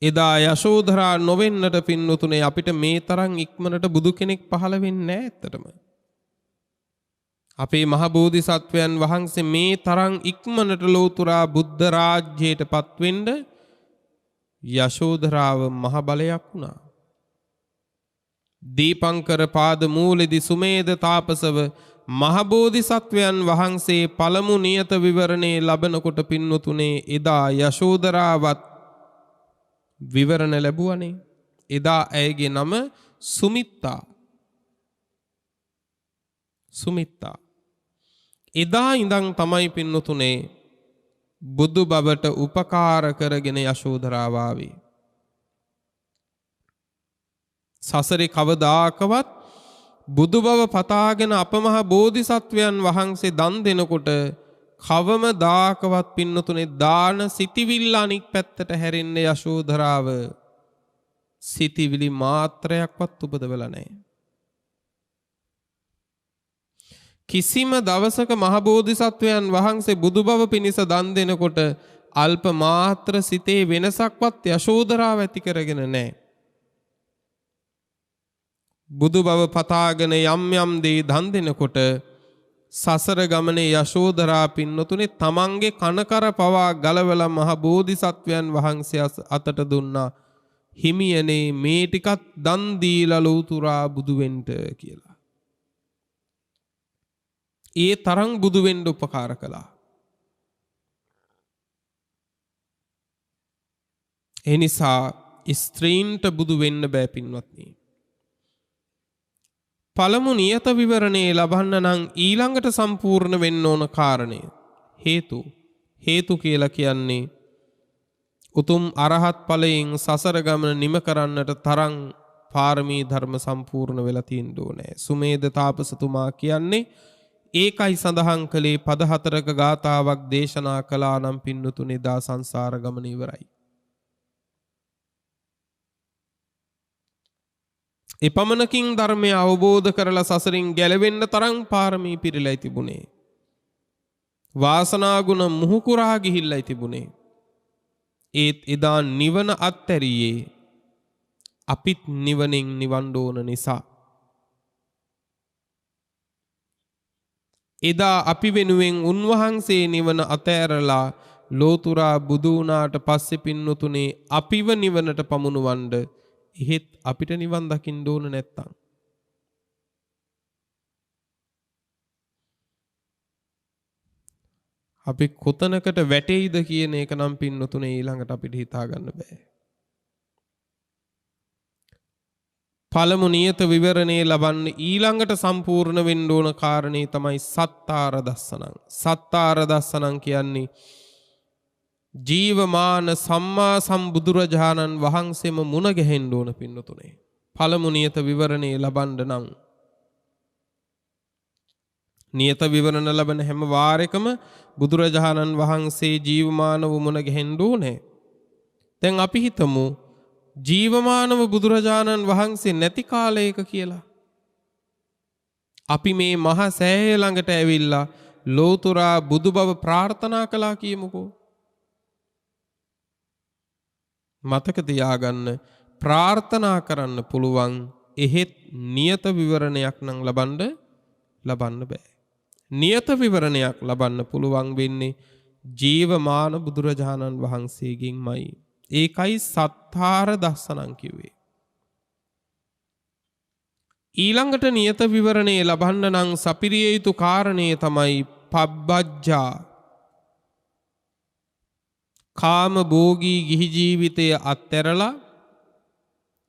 එදා යශෝධරා නොවෙන්නට පින්නතුනේ අපිට මේ තරම් ඉක්මනට බුදු කෙනෙක් පහළ වෙන්නේ නැහැ ඇත්තටම. අපේ මහ බෝධිසත්වයන් වහන්සේ මේ තරම් ඉක්මනට ලෝතුරා බුද්ධ රාජ්‍යයට පත්වෙන්න යශෝධරාව මහ බලයක් වුණා. දීපංකර පාද මූලෙදි සුමේද තාපසව මහ බෝධිසත්වයන් වහන්සේ පළමු නියත විවරණේ ලබනකොට පින්වතුනේ එදා යශෝධරාවත් විවරණ ලැබුවනේ. එදා ඇයගේ නම සුමිත්තා. සුමිත්තා. එදා ඉඳන් තමයි පින්නතුනේ බුදු බවට උපකාර කරගෙන යශෝධරාව ආවේ. සසරේ කවදාකවත් බුදු බව පතාගෙන අපමහ බෝධිසත්වයන් වහන්සේ දන් දෙනකොට කවමදාකවත් පින්නතුනේ දාන සිටිවිල්ල අනික් පැත්තට හැරෙන්න යශෝධරාව සිටිවිලි මාත්‍රයක්වත් උපදවලා නැහැ. කිසිම දවසක මහ බෝධිසත්වයන් වහන්සේ බුදු බව පිණිස දන් දෙනකොට අල්ප මාත්‍ර සිතේ වෙනසක්වත් යශෝධරාව ඇති කරගෙන නැහැ. බුදු බව පතාගෙන යම් යම් දේ දන් දෙනකොට සසර ගමනේ යශෝධරා පින්නතුනේ තමන්ගේ කනකර පවා ගලවලා මහ බෝධිසත්වයන් වහන්සේ අතට දුන්නා. හිමියනේ මේ ටිකත් දන් දීලා ලෞතුරා බුදු වෙන්න කියලා. ඒ තරම් බුදු වෙන්න උපකාර කළා. ඒ නිසා ස්ත්‍රීන්ට බුදු වෙන්න බෑ පින්වත්නි. පළමු නියත විවරණේ ලබන්න නම් ඊළඟට සම්පූර්ණ වෙන්න ඕන කාරණය හේතු කියලා කියන්නේ උතුම් අරහත් ඵලයෙන් සසර ගමන නිම කරන්නට තරම් පාරමී ධර්ම සම්පූර්ණ වෙලා තියෙන්න ඕනේ. සුමේද තාපසතුමා කියන්නේ ඒකයි සඳහන් කළේ පද 4ක ගාතාවක් දේශනා කළා නම් පින්නතුනේ දා සංසාර ගමන ඉවරයි. එපමණකින් ධර්මය අවබෝධ කරලා සසරින් ගැලවෙන්න තරම් පාරමී පිරීලා තිබුණේ. වාසනා ගුණ මුහුකුරා ගිහිල්ලා තිබුණේ. ඒත් එදා නිවන අත්හැරියේ අපිත් නිවනෙන් නිවන්න ඕන නිසා. එදා අපි වෙනුවෙන් උන්වහන්සේ නිවන අතෑරලා ලෝතුරා බුදු වුණාට පස්සේ පින්නතුනේ අපිව නිවනට පමුණවන්න එහෙත් අපිට නිවන් දකින්න ඕන නැත්තම් අපි කොතනකට වැටෙයිද කියන එක නම් පින්නතුනේ ඊළඟට අපිට හිතා ගන්න බෑ. පළමු නියත විවරණේ ලබන්න ඊළඟට සම්පූර්ණ වෙන්න ඕන කාරණේ තමයි සත්තාර දස්සනං. සත්තාර දස්සනං කියන්නේ ජීවමාන සම්මා සම්බුදුරජාණන් වහන්සේම මුණ ගැහෙන්න ඕන පින්නතුනේ. පළමු නියත විවරණේ ලබන්න නම් නියත විවරණ ලබන හැම වාරයකම බුදුරජාණන් වහන්සේ ජීවමානව මුණ ගැහෙන්න ඕනේ. දැන් අපි හිතමු ජීවමානව බුදුරජාණන් වහන්සේ නැති කාලයක කියලා. අපි මේ මහා සෑය ළඟට ඇවිල්ලා ලෝතුරා බුදු බව ප්‍රාර්ථනා කළා කියමුකෝ. මතක තියාගන්න ප්‍රාර්ථනා කරන්න පුළුවන් එහෙත් නියත විවරණයක් නම් ලබන්න බෑ. නියත විවරණයක් ලබන්න පුළුවන් වෙන්නේ ජීවමාන බුදුරජාණන් වහන්සේගෙන්මයි. ඒකයි සත්තාර දස්සනං කිව්වේ. ඊළඟට නියත විවරණේ ලබන්න නම් සපිරිය යුතු කාරණේ තමයි පබ්බජ්ජා. කාම භෝගී ගිහි ජීවිතය අත්හැරලා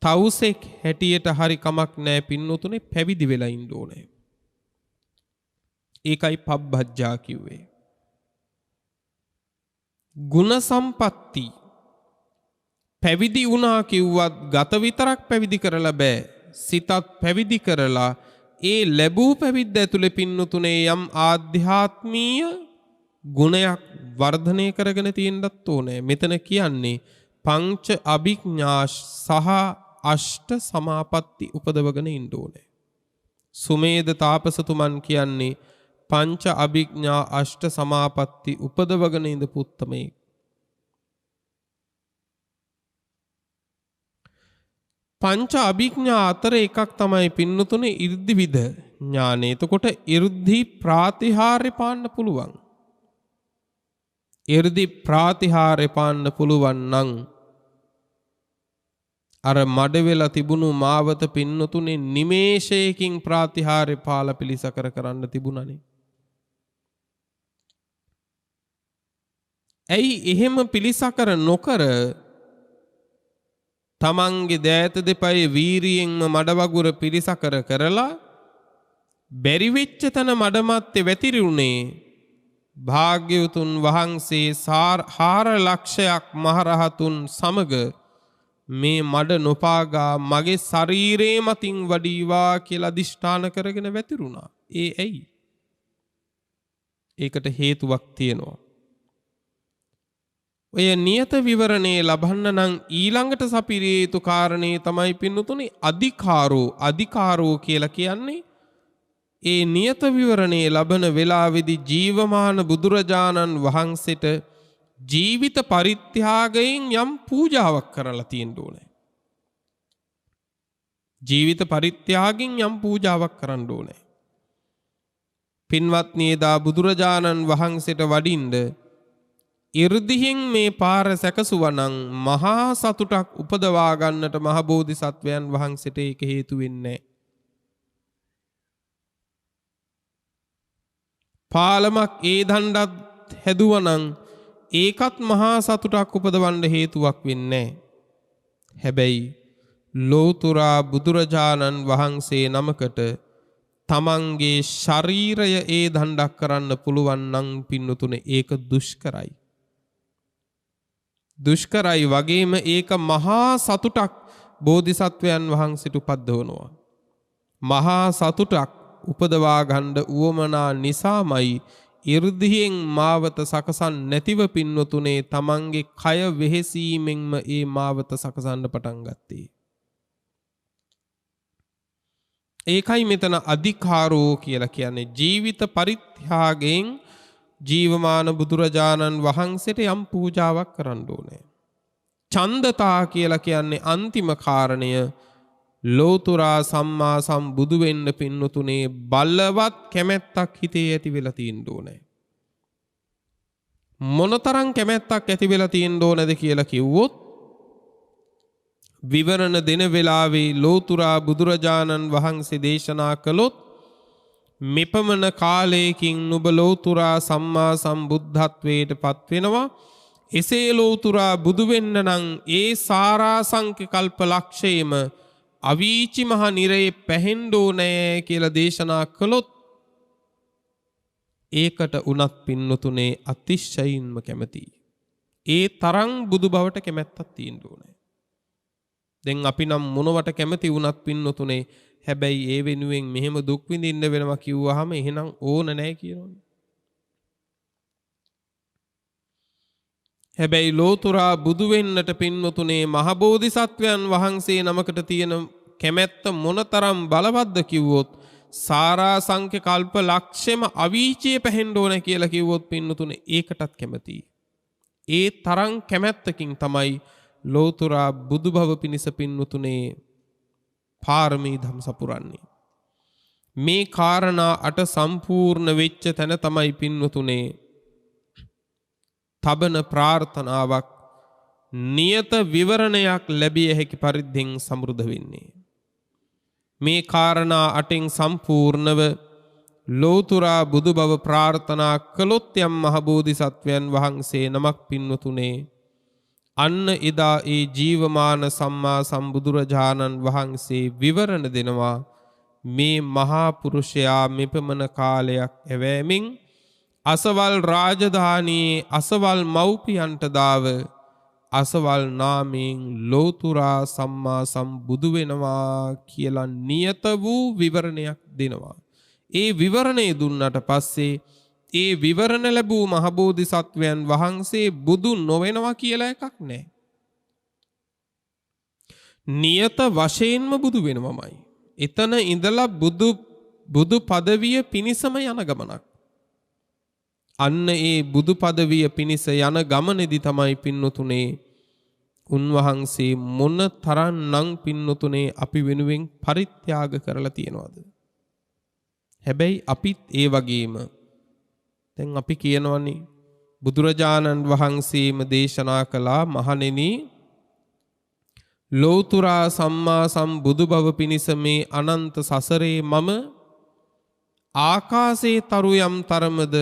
තවුසෙක් හැටියට හරි කමක් නැහැ පින්නතුනේ පැවිදි වෙලා ඉන්න ඕනේ. ඒකයි පබ්බජ්ජා කිව්වේ. ගුණ සම්පatti පැවිදි වුණා කිව්වත් ගත විතරක් පැවිදි කරලා බෑ. සිතත් පැවිදි කරලා ඒ ලැබූ පැවිද්ද ඇතුලේ පින්නතුනේ යම් ආධ්‍යාත්මීය ගුණයක් වර්ධනය කරගෙන තියෙන්නත් ඕනේ. මෙතන කියන්නේ පංච අභිඥා සහ අෂ්ට සමාපatti උපදවගෙන ඉන්න ඕනේ. සුමේද තාපසතුමන් කියන්නේ පංච අභිඥා අෂ්ට සමාපatti උපදවගෙන ඉඳපු උත්තමේ. පංච අභිඥා අතර එකක් තමයි පින්නතුනේ 이르දිවිද ඥානෙ. එතකොට 이르දි ප්‍රාතිහාර්ය පාන්න පුළුවන්. 이르දි ප්‍රාතිහාර්ය පාන්න පුළුවන් නම් අර මඩ වෙලා තිබුණු මාවත පින්නතුනේ නිමේෂයකින් ප්‍රාතිහාර්ය පාල පිළිසකර කරන්න තිබුණනේ. ඇයි එහෙම පිළිසකර නොකර තමන්ගේ දෑත දෙපයේ වීරියෙන්ම මඩවගුර පිළිසකර කරලා බැරි වෙච්ච තැන මඩමත්තේ වැතිරුණේ භාග්‍යවතුන් වහන්සේ 4 ලක්ෂයක් මහරහතුන් සමග මේ මඩ නොපාගා මගේ ශරීරේ මතින් වඩීවා කියලා අදිෂ්ඨාන කරගෙන වැතිරුණා. ඒ ඇයි? ඒකට හේතුවක් තියෙනවා. ඔය නියත විවරණේ ලබන්න නම් ඊළඟට සපිරිය යුතු කාරණේ තමයි පින්නතුනේ අධිකාරෝ කියලා කියන්නේ ඒ නියත විවරණේ ලබන වෙලාවේදී ජීවමාන බුදුරජාණන් වහන්සේට ජීවිත පරිත්‍යාගයෙන් යම් පූජාවක් කරලා තියෙන්න ඕනේ. ජීවිත පරිත්‍යාගයෙන් යම් පූජාවක් කරන්න ඕනේ. පින්වත්නි, එදා බුදුරජාණන් වහන්සේට වඩින්න 이르දිහින් මේ පාර සැකසුවනම් මහා සතුටක් උපදවා ගන්නට මහ බෝධිසත්වයන් වහන්සේට ඒක හේතු වෙන්නේ. පාලමක් ඒ දණ්ඩත් හැදුවනම් ඒකත් මහා සතුටක් උපදවන්න හේතුවක් වෙන්නේ. හැබැයි ලෝතුරා බුදුරජාණන් වහන්සේ නමකට තමන්ගේ ශරීරය ඒ දණ්ඩක් කරන්න පුළුවන් නම් පින්නතුනේ ඒක දුෂ්කරයි. දුෂ්කරයි වගේම ඒක මහා සතුටක් බෝධිසත්වයන් වහන්සේට උපද්දවනවා. මහා සතුටක් උපදවා ගන්න උවමනා නිසාමයි 이르දියෙන් මාවත සකසන් නැතිව පින්වතුනේ තමන්ගේ කය වෙහෙසීමෙන්ම ඒ මාවත සකසන්න පටන් ගත්තේ. ඒකයි මෙතන අධිකාරෝ කියලා කියන්නේ ජීවිත පරිත්‍යාගයෙන් ජීවමාන බුදුරජාණන් වහන්සේට යම් පූජාවක් කරන්න ඕනේ. ඡන්දතා කියලා කියන්නේ අන්තිම කාරණය ලෝතුරා සම්මා සම්බුදු වෙන්න පින්නතුනේ බලවත් කැමැත්තක් හිතේ ඇති වෙලා තියෙන්න ඕනේ. මොනතරම් කැමැත්තක් ඇති වෙලා තියෙන්න ඕනද කියලා කිව්වොත් විවරණ දෙන වෙලාවේ ලෝතුරා බුදුරජාණන් වහන්සේ දේශනා කළොත් මෙපමණ කාලයකින් නුඹ ලෝතුරා සම්මා සම්බුද්ධත්වයට පත් වෙනවා. එසේ ලෝතුරා බුදු වෙන්න නම් ඒ සාරාසංඛ්‍ය කල්ප ලක්ෂයේම අවීචි මහ නිරයේ පැහෙන්න ඕනේ කියලා දේශනා කළොත් ඒකට උනත් පින්නතුනේ අතිශයින්ම කැමතියි. ඒ තරම් බුදු බවට කැමැත්තක් තියෙන්න ඕනේ. දැන් අපි නම් මොනවට කැමති වුණත් පින්නතුනේ හැබැයි ඒ වෙනුවෙන් මෙහෙම දුක් විඳින්න වෙනවා කිව්වහම එහෙනම් ඕන නැහැ කියනෝනේ. හැබැයි ලෝතුරා බුදු වෙන්නට පින්නතුනේ මහ බෝධිසත්වයන් වහන්සේ නමකට තියෙන කැමැත්ත මොනතරම් බලවත්ද කිව්වොත් සාරාසංඛ්‍ය කල්ප ලක්ෂෙම අවීචිය පැහෙන්න ඕන කියලා කිව්වොත් පින්නතුනේ ඒකටත් කැමතියි. ඒ තරම් කැමැත්තකින් තමයි ලෝතුරා බුදු බව පිණිස පින්නතුනේ පාරමී ධම් සපුරන්නේ. මේ කාරණා 8 සම්පූර්ණ වෙච්ච තැන තමයි පින්නතුනේ තබන ප්‍රාර්ථනාවක් නියත විවරණයක් ලැබිය හැකි පරිද්දෙන් සමෘද්ධ වෙන්නේ. මේ කාරණා 8න් සම්පූර්ණව ලෝතුරා බුදු බව ප්‍රාර්ථනා කළොත් යම් මහ බෝධිසත්වයන් වහන්සේ නමක් පින්නතුනේ අන්න එදා ඒ ජීවමාන සම්මා සම්බුදුරජාණන් වහන්සේ විවරණ දෙනවා මේ මහා පුරුෂයා මෙපමණ කාලයක් ඇවෑමින් අසවල් රාජධානියේ අසවල් මව්පියන්ට දාව අසවල් නාමයෙන් ලෝතුරා සම්මා සම්බුදු වෙනවා කියලා නියත වූ විවරණයක් දෙනවා. ඒ විවරණය දුන්නට පස්සේ ඒ විවරණ ලැබූ මහබෝධිසත්වයන් වහන්සේ බුදු නොවෙනවා කියලා එකක් නැහැ. නියත වශයෙන්ම බුදු වෙනවමයි. එතන ඉඳලා බුදු පදවිය පිණිසම යන ගමනක්. අන්න ඒ බුදු පදවිය පිණිස යන ගමනේදී තමයි පින්නතුනේ උන්වහන්සේ මොන තරම්නම් පින්නතුනේ අපි වෙනුවෙන් පරිත්‍යාග කරලා තියනවද? හැබැයි අපිත් ඒ වගේම දැන් අපි කියනවනේ බුදුරජාණන් වහන්සේම දේශනා කළා මහණෙනි ලෝතුරා සම්මා සම්බුදු බව පිණිස මේ අනන්ත සසරේ මම ආකාශේ තරු යම් තරමද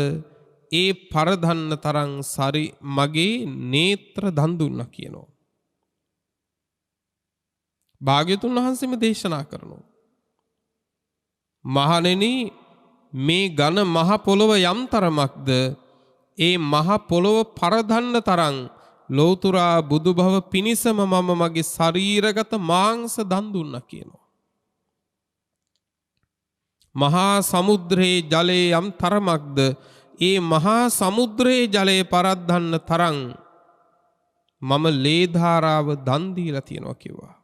ඒ පරදන්න තරම් සරි මගේ නේත්‍ර දන් දුන්නා කියනවා. භාග්‍යතුන් වහන්සේම දේශනා කරනවා. මහණෙනි මේ ඝන මහ පොළොව යම් තරමක්ද ඒ මහ පොළොව පරදන්න තරම් ලෝතුරා බුදු බව පිණිසම මම මගේ ශරීරගත මාංශ දන් දුන්නා කියනවා. මහා සමුද්‍රයේ ජලයේ යම් තරමක්ද ඒ මහා සමුද්‍රයේ ජලයේ පරද්දන්න තරම් මම ලේ ධාරාව දන් දීලා තියෙනවා කිව්වා.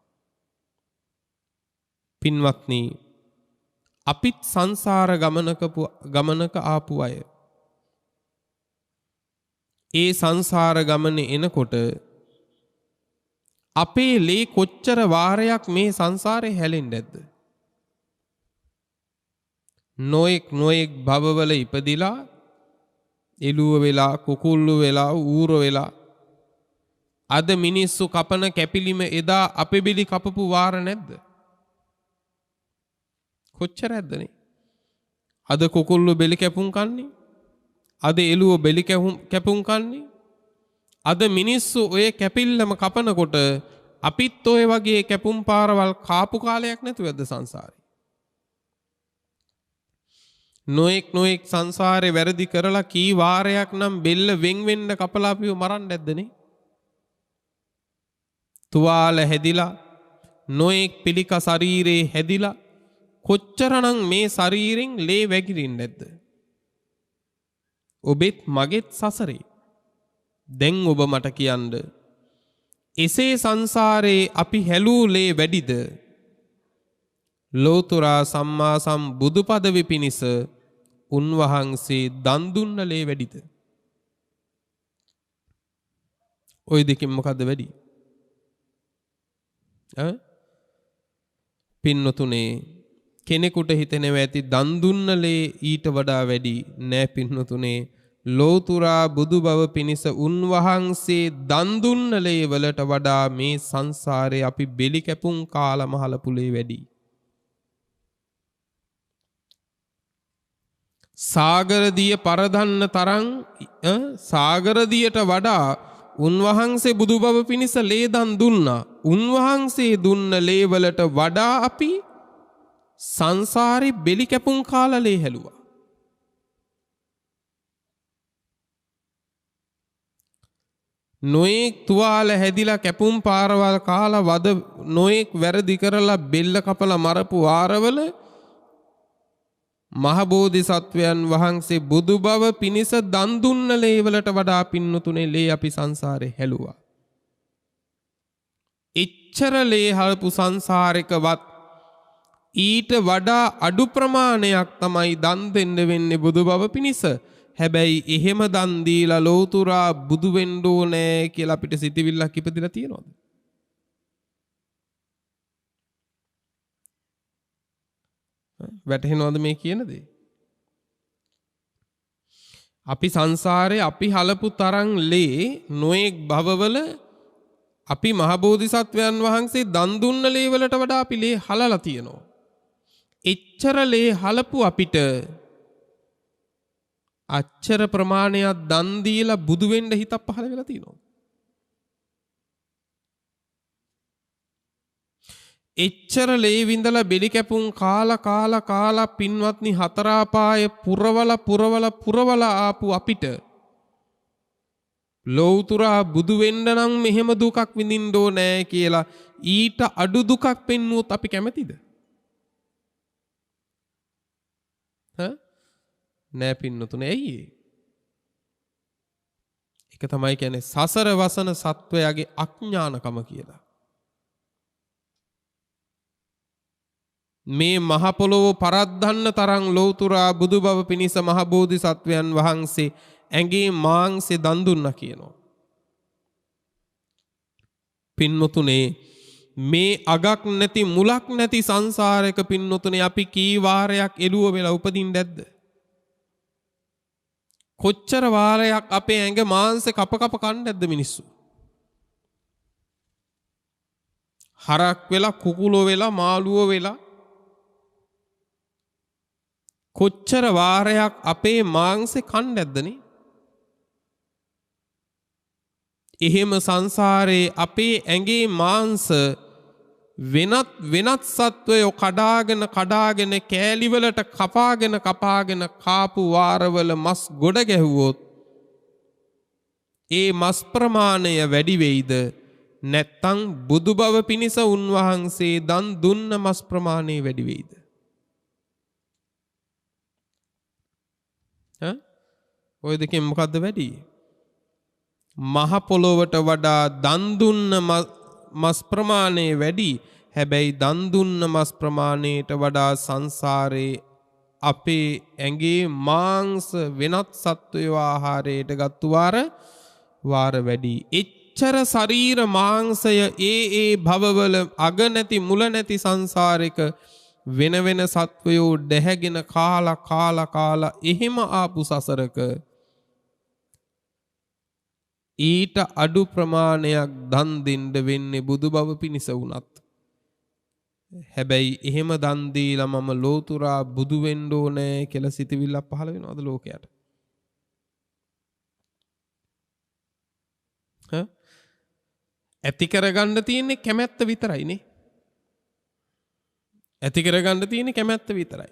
පින්වත්නි අපිත් සංසාර ගමනක ආපු අය. ඒ සංසාර ගමනේ එනකොට අපේ ලේ කොච්චර වාරයක් මේ සංසාරේ හැලෙන්නේ නැද්ද? නොඑක් භවවල ඉපදිලා එළුව වෙලා කුකුල්ලු වෙලා ඌර වෙලා අද මිනිස්සු කපන කැපිලිම එදා අපේ බිලි කපපු වාර නැද්ද? කොච්චර ඇද්දනේ? අද කුකුල්ලු බෙලි කැපුම් කන්නේ, අද එළුව බෙලි කැපුම් කන්නේ, අද මිනිස්සු ඔය කැපිල්ලම කපනකොට අපිත් ඔය වගේ කැපුම් පාරවල් කාපු කාලයක් නැතුවද සංසාරේ? නොඑක් සංසාරේ වැරදි කරලා කී වාරයක් නම් බෙල්ල වෙන් වෙන්න කපලා අපිව මරන්න නැද්දනේ? තුවාල හැදිලා නොඑක් පිළික ශරීරේ හැදිලා කොච්චරනම් මේ ශරීරෙන් ලේ වැగిරින්නේ නැද්ද? ඔබෙත් මගෙත් සසරේ. දැන් ඔබ මට කියන්න එසේ සංසාරේ අපි හැලූ ලේ වැඩිද? ලෝතුරා සම්මා සම්බුදු පදවි පිණිස උන්වහන්සේ දන් දුන්න ලේ වැඩිද? ওই දෙකෙන් මොකද්ද වැඩි? පින්නතුනේ කෙනෙකුට හිතෙනවා ඇති දන් දුන්න ලේ ඊට වඩා වැඩි නෑ පින්නතුනේ. ලෝතුරා බුදු බව පිණිස උන්වහන්සේ දන් දුන්න ලේ වලට වඩා මේ සංසාරේ අපි බෙලි කැපුම් කාලම හලපු ලේ වැඩි. සාගරදිය පරදන්න තරම් සාගරදියට වඩා උන්වහන්සේ බුදු බව පිණිස ලේ දන් දුන්නා. උන්වහන්සේ දුන්න ලේ වලට වඩා අපි සංසාරේ බෙලි කැපුම් කාලා ලේ හැලුවා. නොඑක් තුවාල හැදිලා කැපුම් පාරවල් කාලා වද නොඑක් වැරදි කරලා බෙල්ල කපලා මරපු වාරවල මහ බෝධිසත්වයන් වහන්සේ බුදු බව පිණිස දන් දුන්න ලේ වලට වඩා පින්නතුනේ ලේ අපි සංසාරේ හැලුවා. එච්චර ලේ හල්පු සංසාරිකවත් ඊට වඩා අඩු ප්‍රමාණයක් තමයි දන් දෙන්න වෙන්නේ බුදු බව පිණිස. හැබැයි එහෙම දන් දීලා ලෝතුරා බුදු වෙන්න ඕනේ කියලා අපිට සිතවිල්ලක් ඉපදිලා තියෙනවද? වැටහෙනවද මේ කියන දේ? අපි සංසාරේ අපි හලපු තරම් ලේ නොඑක් භවවල අපි මහ බෝධිසත්වයන් වහන්සේ දන් දුන්න ලේ වලට වඩා අපි ලේ හලලා තියෙනවා. එච්චර ලේ හලපු අපිට අච්චර ප්‍රමාණයක් දන් දීලා බුදු වෙන්න හිතක් පහළ වෙලා තියෙනවා. එච්චර ලේ විඳලා බෙලි කැපුම් කාලා පින්වත්නි හතරාපාය පුරවල ආපු අපිට ලෞතුරා බුදු වෙන්න නම් මෙහෙම දුකක් විඳින්න ඕනේ කියලා ඊට අඩු දුකක් පෙන්නුවොත් අපි කැමතිද? නෑ පින්නතුනේ. ඇයි ඒ? ඒක තමයි කියන්නේ සසර වසන සත්වයාගේ අඥානකම කියලා. මේ මහ පොළොව පරද්දන්න තරම් ලෞතුරා බුදු බව පිණිස මහ බෝධිසත්වයන් වහන්සේ ඇඟේ මාංශේ දන් දුන්නා කියනවා. පින්වතුනේ මේ අගක් නැති මුලක් නැති සංසාරයක පින්නතුනේ අපි කී වාරයක් එළුව වෙලා උපදින්න ඇද්ද? කොච්චර වාරයක් අපේ ඇඟ මාංශ කප කප කන්න ඇද්ද මිනිස්සු? හරක් වෙලා කුකුලෝ වෙලා මාළුවෝ වෙලා කොච්චර වාරයක් අපේ මාංශේ කන්න ඇද්දනේ? එහෙම සංසාරේ අපේ ඇඟේ මාංශ වෙනත් සත්වයෝ කඩාගෙන කෑලිවලට කපාගෙන කාපු වාරවල මස් ගොඩ ගැහුවොත් ඒ මස් ප්‍රමාණය වැඩි වෙයිද? නැත්තම් බුදු බව පිණිස උන්වහන්සේ දන් දුන්න මස් ප්‍රමාණය වැඩි වෙයිද? ඔය දෙකෙන් මොකද්ද වැඩි? මහ පොළොවට වඩා දන් දුන්න මස් ප්‍රමාණය වැඩි. හැබැයි දන් දුන්න මස් ප්‍රමාණයට වඩා සංසාරේ අපේ ඇඟේ මාංශ වෙනත් සත්වයෝ ආහාරයට ගත්තු වාර වැඩි. එච්චර ශරීර මාංශය ඒ භවවල අග නැති මුල නැති සංසාරයක වෙන සත්වයෝ දැහැගෙන කාලා එහෙම ආපු සසරක ඊට අඩු ප්‍රමාණයක් දන් දෙන්න වෙන්නේ බුදු බව පිණිස වුණත්. හැබැයි එහෙම දන් දීලා මම ලෝතුරා බුදු වෙන්න ඕනේ කියලා සිතවිල්ලක් පහළ වෙනවද ලෝකයට? ඇති කරගන්න තියෙන්නේ කැමැත්ත විතරයිනේ. ඇති කරගන්න තියෙන්නේ කැමැත්ත විතරයි.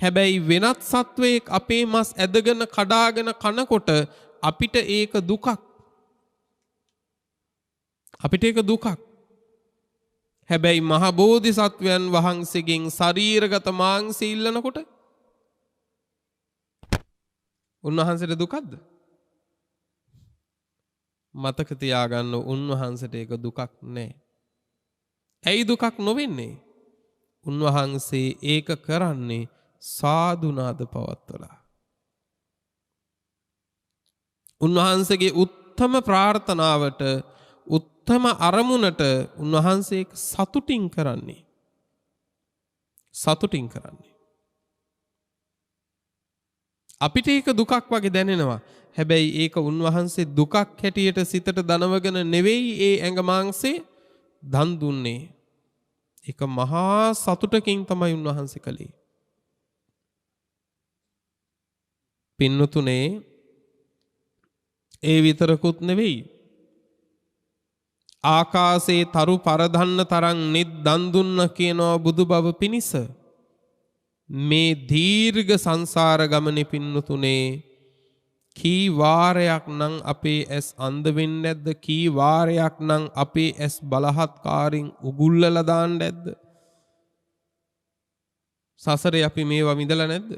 හැබැයි වෙනත් සත්වයක් අපේ මස් ඇදගෙන කඩාගෙන කනකොට අපිට ඒක දුකක්. අපිට ඒක දුකක්. හැබැයි මහ බෝධිසත්වයන් වහන්සේගෙන් ශරීරගත මාංශය ඉල්ලනකොට උන්වහන්සේට දුකක්ද? මතක තියාගන්න උන්වහන්සේට ඒක දුකක් නෑ. ඇයි දුකක් නොවෙන්නේ? උන්වහන්සේ ඒක කරන්නේ සාදුනාද පවත්වලා. උන්වහන්සේගේ උත්තම ප්‍රාර්ථනාවට උත්තම අරමුණට උන්වහන්සේ සතුටින් කරන්නේ. අපිට ඒක දුකක් වගේ දැනෙනවා. හැබැයි ඒක උන්වහන්සේ දුකක් හැටියට සිතට දනවගෙන නෙවෙයි ඒ ඇඟ මාංශේ දන් දුන්නේ. ඒක මහා සතුටකින් තමයි උන්වහන්සේ කළේ. පින්නතුනේ ඒ විතරකුත් නෙවෙයි. ආකාශේ තරු පරදන්න තරම් නිත් දන් දුන්න කියනවා බුදු බව පිණිස. මේ දීර්ඝ සංසාර ගමනේ පින්නතුනේ කී වාරයක් නම් අපේ ඇස් අන්ධ වෙන්නේ නැද්ද? කී වාරයක් නම් අපේ ඇස් බලහත්කාරින් උගුල්ලලා දාන්නේ නැද්ද? සසරේ අපි මේවා විඳලා නැද්ද?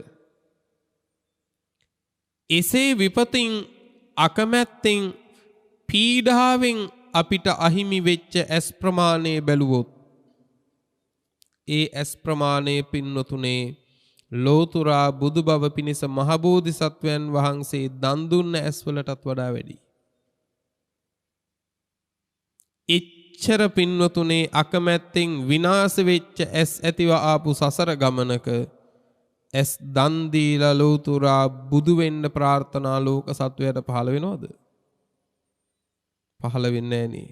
එසේ විපතින් අකමැත්තෙන් පීඩාවෙන් අපිට අහිමි වෙච්ච ඇස් ප්‍රමාණය බැලුවොත් ඒ ඇස් ප්‍රමාණය පින්නතුනේ ලෝතුරා බුදු බව පිණිස මහ බෝධිසත්වයන් වහන්සේ දන් දුන්න ඇස්වලටත් වඩා වැඩි. එච්චර පින්නතුනේ අකමැත්තෙන් විනාශ වෙච්ච ඇස් ඇතිව ආපු සසර ගමනක ඇස් දන් දීලා ලෝතුරා බුදු වෙන්න ප්‍රාර්ථනා ලෝක සත්වයට පහළ වෙනවද? පහළ වෙන්නේ නෑනේ.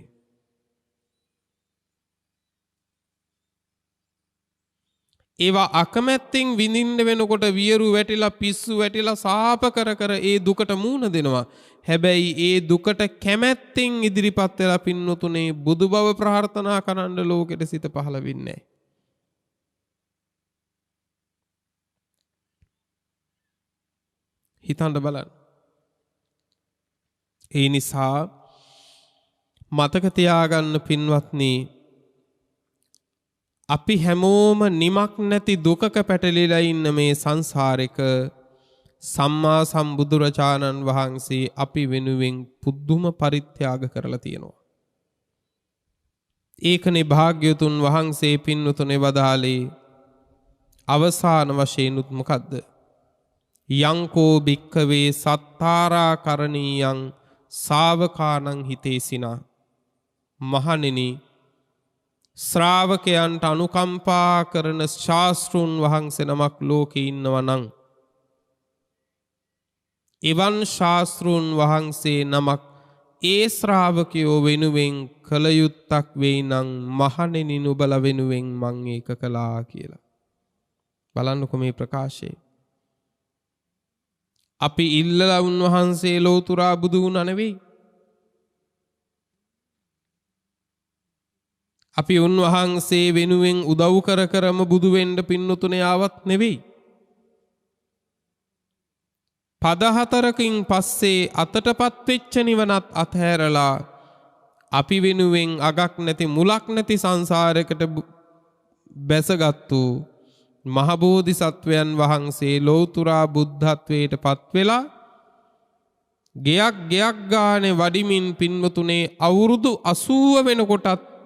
ඒවා අකමැත්තෙන් විඳින්න වෙනකොට වියරු වැටිලා පිස්සු වැටිලා සාප කර ඒ දුකට මූණ දෙනවා. හැබැයි ඒ දුකට කැමැත්තෙන් ඉදිරිපත් වෙලා පින්නතුනේ බුදු බව ප්‍රාර්ථනා කරන්න ලෝකෙට සිත පහළ වෙන්නේ නෑ. හිතන්න බලන්න. ඒ නිසා මතක තියාගන්න පින්වත්නි, අපි හැමෝම නිමක් නැති දුකක පැටලිලා ඉන්න මේ සංසාරෙක සම්මා සම්බුදුරජාණන් වහන්සේ අපි වෙනුවෙන් පුදුම පරිත්‍යාග කරලා තියෙනවා. ඒකනේ භාග්‍යවතුන් වහන්සේ පින්වතුනේ වදාළේ අවසාන වශයෙන්ුත් මොකද්ද? යංකෝ භික්ඛවේ සත්තාරා කරණීයං ශාවකානං හිතේසිනා. මහණෙනි, ශ්‍රාවකයන්ට අනුකම්පා කරන ශාස්ත්‍රුන් වහන්සේ නමක් ලෝකේ ඉන්නවා නම් එවන් ශාස්ත්‍රුන් වහන්සේ නමක් ඒ ශ්‍රාවකයෝ වෙනුවෙන් කළ යුත්තක් වෙයි නම් මහණෙනි නුඹලා වෙනුවෙන් මං ඒක කළා කියලා. බලන්නකො මේ ප්‍රකාශය. අපි ඉල්ලලා උන්වහන්සේ ලෝතුරා බුදු වුණා නෙවෙයි. අපි උන්වහන්සේ වෙනුවෙන් උදව් කර කරම බුදු වෙන්න පින්නතුනේ ආවත් නෙවෙයි. පද 4කින් පස්සේ අතටපත් වෙච්ච නිවනත් අතහැරලා අපි වෙනුවෙන් අගක් නැති මුලක් නැති සංසාරයකට බැසගත්තු මහ බෝධිසත්වයන් වහන්සේ ලෞතුරා බුද්ධත්වයට පත් වෙලා ගෙයක් ගානේ වඩිමින් පින්වතුනේ අවුරුදු 80 වෙනකොටත්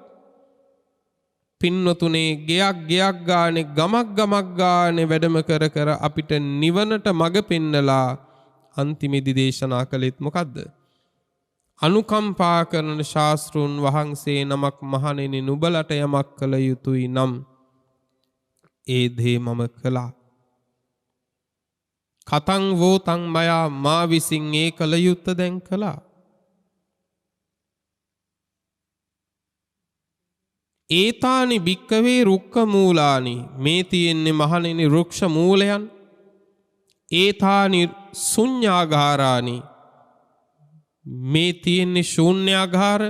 පින්වතුනේ ගෙයක් ගානේ ගමක් ගානේ වැඩම කර කර අපිට නිවනට මඟ පෙන්නලා අන්තිමේදී දේශනා කළෙත් මොකද්ද? අනුකම්පා කරන ශාස්ත්‍රුන් වහන්සේ නමක් මහණෙනි නුඹලට යමක් කළ යුතුයි නම් ඒ දේ මම කළා. කතං වෝතං මයා මා විසින් ඒ කළ යුත්ත දැන් කළා. ඒතානි භික්කවේ රුක්ක මූලානි මේ තියෙන්නේ මහණෙනි රුක්ෂ මූලයන්. ඒතානි ශුඤ්ඤාගාරානි මේ තියෙන්නේ ශූන්‍යාගාර.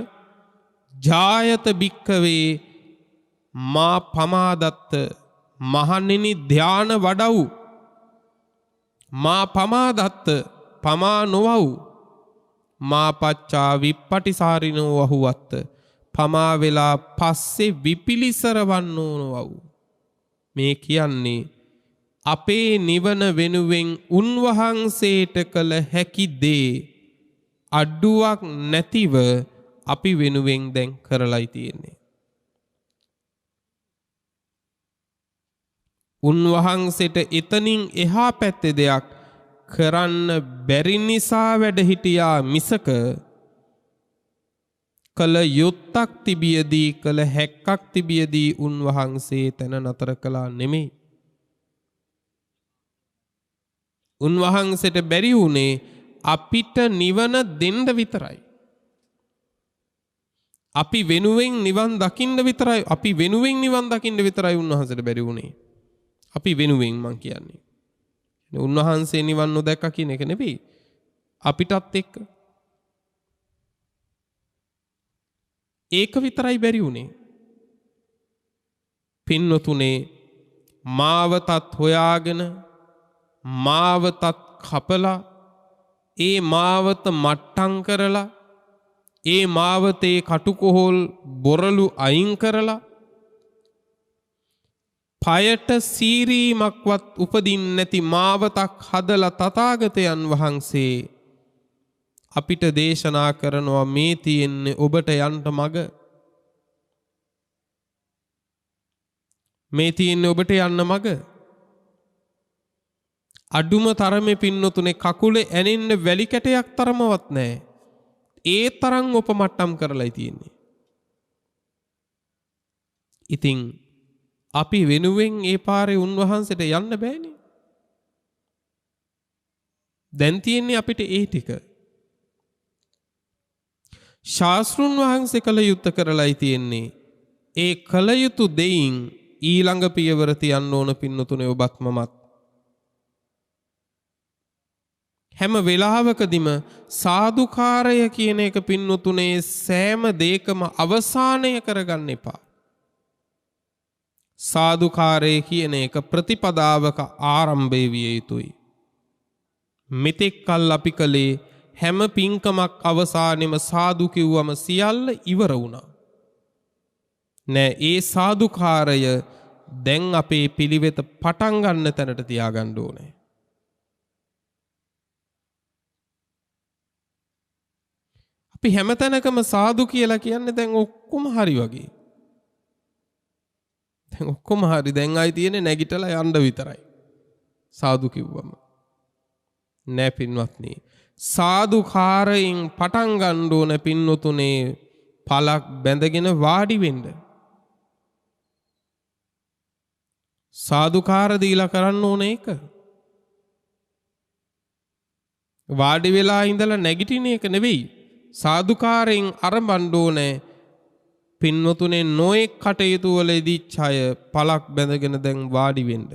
ජායත භික්කවේ මා පමාදත්ත මහණෙනි ධාන වඩව්. මා පමාදත්ත පමා නොවව්. මා පච්චා විප්පටිසාරිනෝ වහුවත්ත පමා වෙලා පස්සේ විපිලිසර වන්නෝ නොවව්. මේ කියන්නේ අපේ නිවන වෙනුවෙන් උන්වහන්සේට කළ හැකි දේ අඩුවක් නැතිව අපි වෙනුවෙන් දැන් කරලයි තියෙන්නේ. උන්වහන්සේට එතනින් එහා පැත්තේ දෙයක් කරන්න බැරි නිසා වැඩ හිටියා මිසක කළ යුත්තක් තිබියදී කළ හැක්කක් තිබියදී උන්වහන්සේ තැන නතර කළා නෙමෙයි. උන්වහන්සේට බැරි වුණේ අපිට නිවන දෙන්න විතරයි. අපි වෙනුවෙන් නිවන් දකින්න විතරයි. අපි වෙනුවෙන් නිවන් දකින්න විතරයි උන්වහන්සේට බැරි වුණේ. අපි වෙනුවෙන් මං කියන්නේ. උන්වහන්සේ නිවන් නොදැක්ක කියන එක නෙවෙයි. අපිටත් එක්ක ඒක විතරයි බැරි වුණේ. පින්නතුනේ මාවතත් හොයාගෙන මාවතත් කපලා ඒ මාවත මට්ටම් කරලා ඒ මාවතේ කටුකොහල් බොරළු අයින් කරලා පයට සීරීමක්වත් උපදින් නැති මාවතක් හදලා තථාගතයන් වහන්සේ අපිට දේශනා කරනවා මේ තියෙන්නේ ඔබට යන්න මඟ. මේ තියෙන්නේ ඔබට යන්න මඟ. අඩුම තරමේ පින්නතුනේ කකුලේ ඇනෙන්න වැලි කැටයක් තරමවත් නැහැ. ඒ තරම් උපමට්ටම් කරලායි තියෙන්නේ. ඉතින් අපි වෙනුවෙන් ඒ පාරේ උන්වහන්සේට යන්න බෑනේ. දැන් තියෙන්නේ අපිට ඒ ටික. ශාස්ත්‍රුන් වහන්සේ කළ යුත්ත කරලායි තියෙන්නේ. ඒ කළ යුතු දෙයින් ඊළඟ පියවර තියන්න ඕන පින්නතුනේ ඔබත් මමත්. හැම වෙලාවකදීම සාදුකාරය කියන එක පින්නතුනේ සෑම දෙයකම අවසානය කරගන්න එපා. සාදුකාරය කියන එක ප්‍රතිපදාවක ආරම්භය විය යුතුයි. මෙතෙක් කල් අපි කලේ හැම පින්කමක් අවසානෙම සාදු කිව්වම සියල්ල ඉවර වුණා. නෑ ඒ සාදුකාරය දැන් අපේ පිළිවෙත පටන් ගන්න තැනට තියාගන්න ඕනේ. අපි හැමතැනකම සාදු කියලා කියන්නේ දැන් ඔක්කොම හරි වගේ. දැන් ඔක්කොම හරි දැන් ආයි තියෙන්නේ නැගිටලා යන්න විතරයි. සාදු කිව්වම. නෑ පින්වත්නි. සාදුකාරයෙන් පටන් ගන්න ඕන පින්නතුනේ පලක් බැඳගෙන වාඩි වෙන්න. සාදුකාර දීලා කරන්න ඕන එක. වාඩි වෙලා ඉඳලා නැගිටින එක නෙවෙයි. සාදුකාරයෙන් අරඹන්න ඕනේ. පින්වතුනේ නොඑක් කටයුතු වලදී ඡය පලක් බැඳගෙන දැන් වාඩි වෙන්න.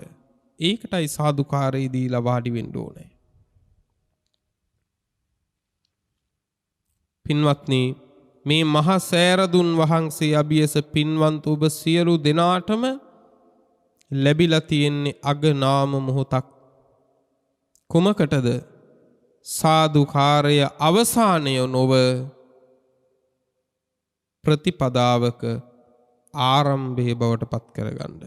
ඒකටයි සාදුකාරය දීලා වාඩි වෙන්න ඕනේ. පින්වත්නි, මේ මහා සෑරදුන් වහන්සේ අභියස පින්වන්ත ඔබ සියලු දෙනාටම ලැබිලා තියෙන්නේ අගනාම මොහොතක්. කුමකටද? සාදුකාරය අවසානය නොව ප්‍රතිපදාවක ආරම්භය බවට පත් කරගන්න.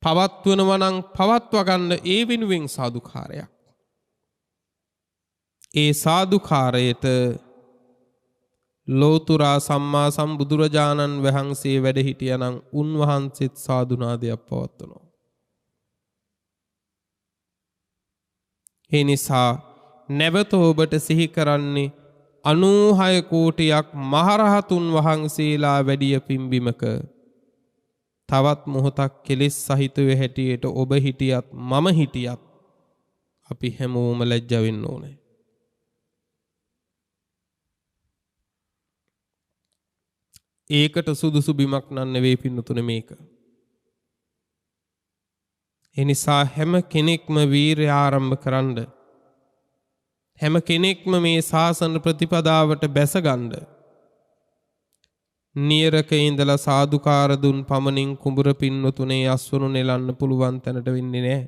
පවත්වනවා නම් පවත්වා ගන්න ඒ වෙනුවෙන් සාදුකාරයක්. ඒ සාදුකාරයට ලෝතුරා සම්මා සම්බුදුරජාණන් වහන්සේ වැඩ හිටියනම් උන්වහන්සේත් සාදුනාදයක් පවත්වනවා. ඒ නිසා නැවත ඔබට සිහි කරන්නේ 96 කෝටියක් මහරහතුන් වහන්සේලා වැඩිය පිම්බිමක තවත් මොහොතක් කෙලෙස් සහිතව හැටියට ඔබ හිටියත් මම හිටියත් අපි හැමෝම ලැජ්ජ වෙන්න ඕනේ. ඒකට සුදුසු බිමක් නන් නෙවෙයි පින්නතුනේ මේක. ඒ නිසා හැම කෙනෙක්ම වීරය ආරම්භ කරන්න. හැම කෙනෙක්ම මේ ශාසන ප්‍රතිපදාවට බැසගන්න. නියරක ඉඳලා සාදුකාර දුන් පමණින් කුඹුර පින්නතුනේ අස්වනු නෙලන්න පුළුවන් තැනට වෙන්නේ නැහැ.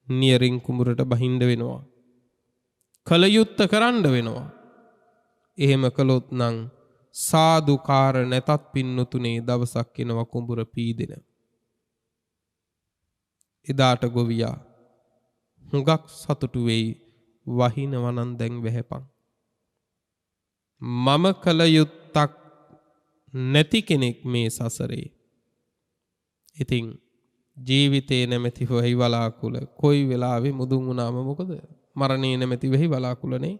නියරින් කුඹුරට බහින්න වෙනවා. කලයුත්ත කරන්න වෙනවා. එහෙම කළොත් නම් සාදුකාර නැතත් පින්නතුනේ දවසක් එනවා කුඹුර පීදෙන. එදාට ගොවියා හුඟක් සතුටු වෙයි. වහිනවනන් දැන් වැහැපන්. මම කල යුත්තක් නැති කෙනෙක් මේ සසරේ. ඉතින් ජීවිතේ නැමැති වෙහි වලාකුල කොයි වෙලාවෙ මුදුන් වුණාම මොකද? මරණේ නැමැති වෙහි වලාකුලනේ.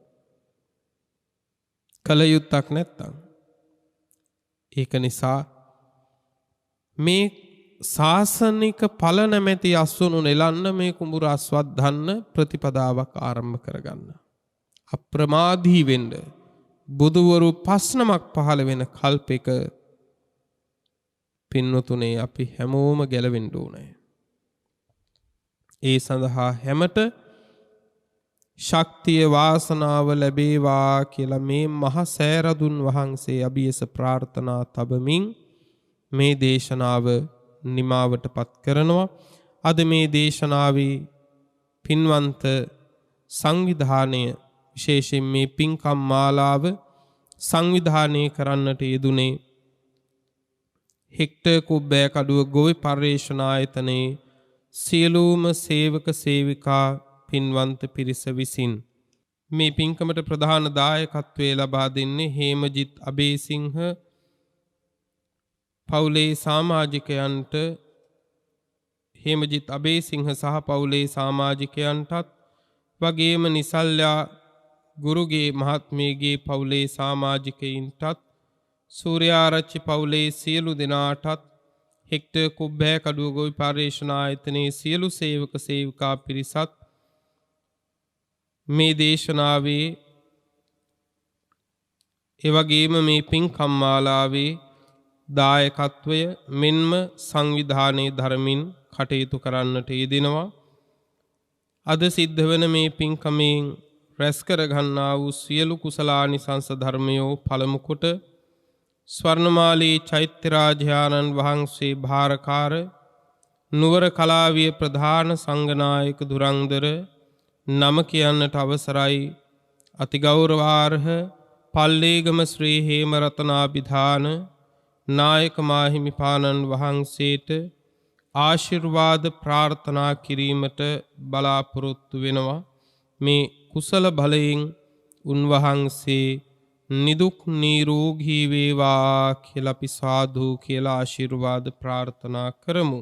කල යුත්තක් නැත්තම්. ඒක නිසා මේ ශාසනික ඵල නැමැති අස්වනු නෙලන්න මේ කුඹුර අස්වද්දන්න ප්‍රතිපදාවක් ආරම්භ කරගන්න. අප්‍රමාදී වෙන්න. බුදුවරු 5 නමක් පහළ වෙන කල්පෙක පින්නතුනේ අපි හැමෝම ගැලවෙන්න ඕනේ. ඒ සඳහා හැමත ශක්තිය වාසනාව ලැබේවා කියලා මේ මහ සෑරදුන් වහන්සේ අභියස ප්‍රාර්ථනා තබමින් මේ දේශනාව නිමාවට පත් කරනවා. අද මේ දේශනාවේ පින්වන්ත සංවිධානය විශේෂයෙන් මේ පින්කම් මාලාව සංවිධානය කරන්නට යෙදුනේ හෙක්ටර් කුබ්බෑකඩුව ගොවි පර්යේෂණායතනයේ සියලුම සේවක සේවිකා පින්වන්ත පිරිස විසින් මේ පින්කමට ප්‍රධාන දායකත්වයේ ලබා දෙන්නේ හේමජිත් අබේසිංහ පවුලේ සමාජිකයන්ට හේමජිත් අබේසිංහ සහ පවුලේ සමාජිකයන්ටත් වගේම නිසල්යා ගුරුගේ මහත්මියගේ පවුලේ සමාජිකයින්ටත් සූර්යාරච්චි පවුලේ සියලු දෙනාටත් හෙක්ටර් කුබ්බෑකඩුව ගොවි පර්යේෂණායතනයේ සියලු සේවක සේවිකා පිරිසත් මේ දේශනාවේ එවැගේම මේ පින්කම් මාලාවේ දායකත්වය මෙන්ම සංවිධානයේ ධර්මින් කටයුතු කරන්නට යෙදෙනවා. අද සිද්ධ වන මේ පින්කමෙන් රැස් කර ගන්නා වූ සියලු කුසලානිසංස ධර්මයෝ පළමු කොට ස්වර්ණමාලී චෛත්‍යරාජානන් වහන්සේ භාරකාර නුවර කලාවිය ප්‍රධාන සංඝනායක දුරන්දර නම කියන්නට අවසරයි අතිගෞරවාර්හ පල්ලේගම ශ්‍රී හේමරතනාභිධාන නායක මාහිමිපාණන් වහන්සේට ආශිර්වාද ප්‍රාර්ථනා කිරීමට බලාපොරොත්තු වෙනවා. මේ කුසල බලයෙන් උන්වහන්සේ නිදුක් නිරෝගී වේවා කියලා අපි සාදු කියලා ආශිර්වාද ප්‍රාර්ථනා කරමු.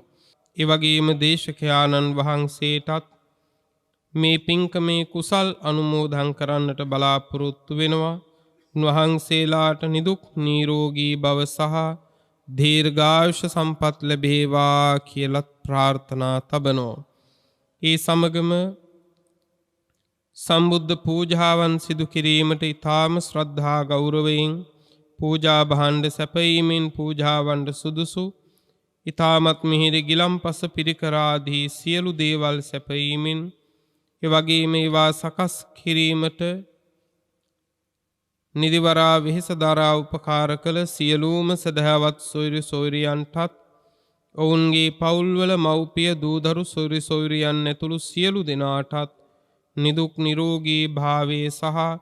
ඒ වගේම දේශකයාණන් වහන්සේටත් මේ පින්කමේ කුසල් අනුමෝදන් කරන්නට බලාපොරොත්තු වෙනවා. උන්වහන්සේලාට නිදුක් නිරෝගී භව සහ දීර්ඝායුෂ සම්පත් ලැබේවා කියලත් ප්‍රාර්ථනා තබනවා. ඒ සමගම සම්බුද්ධ පූජාවන් සිදු කිරීමට ඊ타ම ශ්‍රද්ධා ගෞරවයෙන් පූජා භාණ්ඩ සැපයීමෙන් පූජාවන්ට සුදුසු ඊ타මත් මිහිරි ගිලම්පස පිරිකරාදී සියලු දේවල් සැපයීමෙන් එවැගේම ඒවා සකස් කිරීමට නිදිවරා වෙහෙස දරා උපකාර කළ සියලුම සදහවත් සොයුරු සොයුරියන්ටත් ඔවුන්ගේ පවුල්වල මව්පිය දූදරු සොයුරු සොයුරියන් ඇතුළු සියලු දෙනාටත් නිදුක් නිරෝගී භාවයේ සහ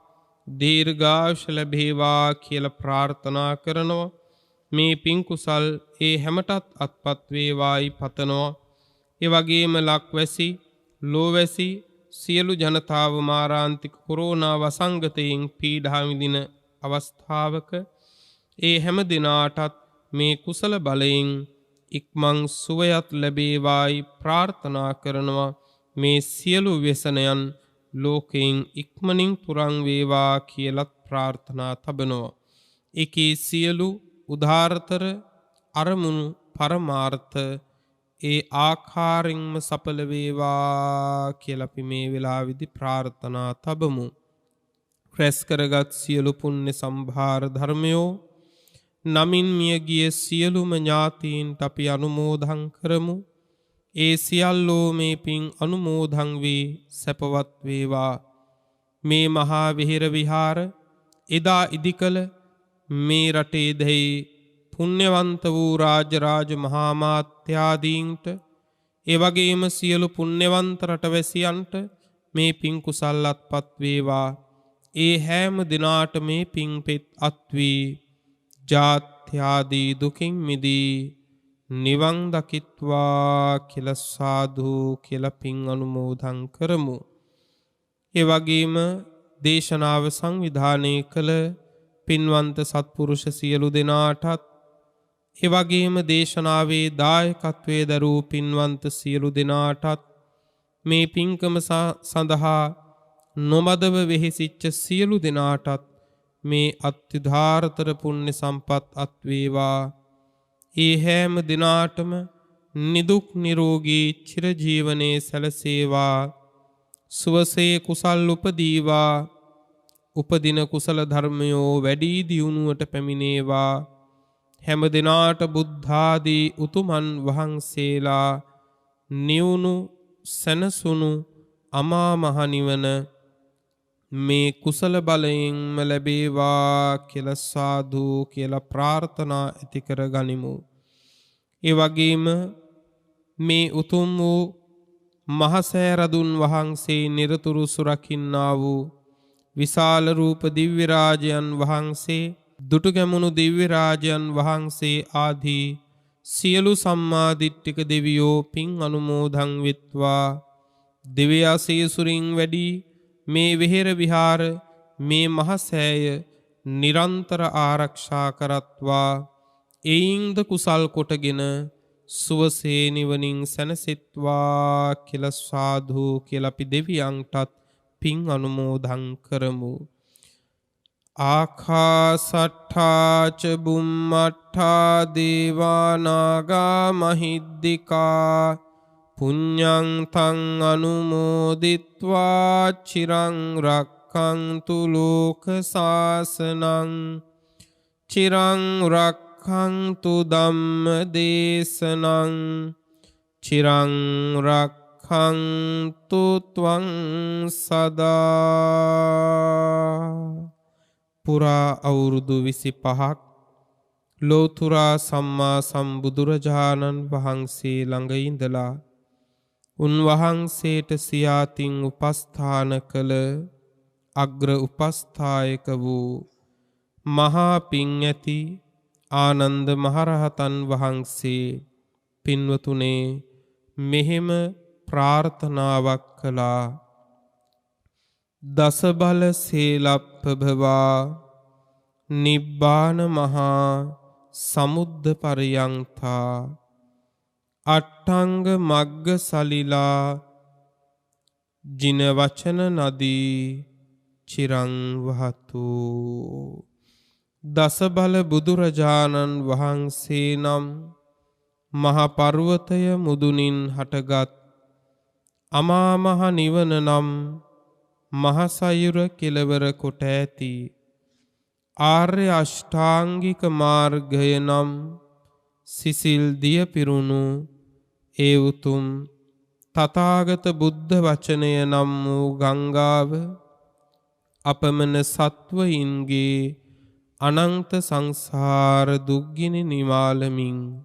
දීර්ඝායුෂ ලැබේවා කියලා ප්‍රාර්ථනා කරනවා. මේ පින් කුසල් ඒ හැමටත් අත්පත් වේවායි පතනවා. ඒ වගේම ලක්වැසි ලෝවැසි සියලු ජනතාව මාරාන්තික කොරෝනා වසංගතයෙන් පීඩා විඳින අවස්ථාවක ඒ හැම දිනාටත් මේ කුසල බලයෙන් ඉක්මන් සුවයත් ලැබේවායි ප්‍රාර්ථනා කරනවා. මේ සියලු व्यसනයන් ලෝකයෙන් ඉක්මනින් පුරන් වේවා කියලත් ප්‍රාර්ථනා තබනවා. ඒකී සියලු උදාාරතර අරමුණු පරමාර්ථ ඒ ආකාරයෙන්ම සඵල වේවා කියලා අපි මේ වෙලාවේදී ප්‍රාර්ථනා තබමු. රැස් කරගත් සියලු පුණ්‍ය සම්භාර ධර්මයෝ නමින් මිය ගිය සියලුම ඥාතීන්ට අපි අනුමෝදන් කරමු. ඒ සියල්ලෝ මේ පින් අනුමෝදන් වී සැපවත් වේවා. මේ මහා විහෙර විහාර එදා ඉදිකල මේ රටේ දෙහි පුණ්‍යවන්ත වූ රාජරාජ මහා මාත්‍යාදීන්ට ඒ වගේම සියලු පුණ්‍යවන්ත රටවැසියන්ට මේ පින් කුසල් අත්පත් වේවා. ඒ හැම දිනාට මේ පින් පෙත් අත්වී ජාත්‍යාදී දුකින් මිදී නිවන් දකිත්වා කියලා සාදු කියලා පින් අනුමෝදන් කරමු. ඒ වගේම දේශනාව සංවිධානය කළ පින්වන්ත සත්පුරුෂ සියලු දෙනාටත් ඒ වගේම දේශනාවේ දායකත්වයේ දරූ පින්වන්ත සියලු දෙනාටත් මේ පින්කම සඳහා නොමදව වෙහෙසිච්ච සියලු දෙනාටත් මේ අත්‍යධාරතර පුණ්‍ය සම්පත් අත්වේවා. ඒ හැම දිනාටම නිදුක් නිරෝගී චිරජීවනයේ සැලසේවා. සුවසේ කුසල් උපදීවා. උපදින කුසල ධර්මයෝ වැඩි දියුණුවට පැමිණේවා. හැම දිනාට බුද්ධාදී උතුමන් වහන්සේලා නිවුණු සැනසුණු අමා මහ නිවන මේ කුසල බලයෙන්ම ලැබේවා කියලා සාදු කියලා ප්‍රාර්ථනා ඇති කර ගනිමු. ඒ වගේම මේ උතුම් වූ මහසෑ රදුන් වහන්සේ නිරතුරු සුරකින්නා වූ විශාල රූප දිව්‍ය රාජයන් වහන්සේ දුටුගැමුණු දිව්‍ය රාජයන් වහන්සේ ආදී සියලු සම්මාදිට්ඨික දෙවියෝ පින් අනුමෝදන් වෙත්වා. දිව්‍යාසීසුරින් වැඩි මේ විහෙර විහාර මේ මහසෑය නිරන්තර ආරක්ෂා කරත්වා. එයින්ද කුසල් කොටගෙන සුවසේ නිවනින් සැනසෙත්වා කියලා සාදු කියලා අපි දෙවියන්ටත් පින් අනුමෝදන් කරමු. ආකාසට්ඨා ච බුම්මට්ඨා දේවා නාග මහිද්దికා පුඤ්ඤං තං අනුමෝදිත්වා චිරං රක්ඛන්තු ලෝක සාසනං චිරං රක්ඛන්තු ධම්ම දේශනං චිරං රක්ඛන්තු ත්වං සදා. පුරා අවුරුදු 25ක් ලෝතුරා සම්මා සම්බුදුරජාණන් වහන්සේ ළඟ ඉඳලා උන්වහන්සේට සියාතින් උපස්ථාන කළ අග්‍ර උපස්ථායක වූ මහා පිං ඇති ආනන්ද මහරහතන් වහන්සේ පින්වතුනේ මෙහෙම ප්‍රාර්ථනාවක් කළා. දස බල සේලප්පභවා නිබ්බාන මහා සමුද්ද පරියංතා අට්ඨංග මග්ග සලිලා ජින වචන නදී චිරං වහතු. දස බල බුදුරජාණන් වහන්සේ නම් මහ පර්වතය මුදුනින් හටගත් අමා මහ නිවන නම් මහසයුර කෙළවර කොට ඇති ආර්ය අෂ්ටාංගික මාර්ගය නම් සිසිල් දිය පිරුණු ඒ උතුම් තථාගත බුද්ධ වචනය නම් වූ ගංගාව අපමණ සත්වයින්ගේ අනන්ත සංසාර දුක්ගිනි නිවාලමින්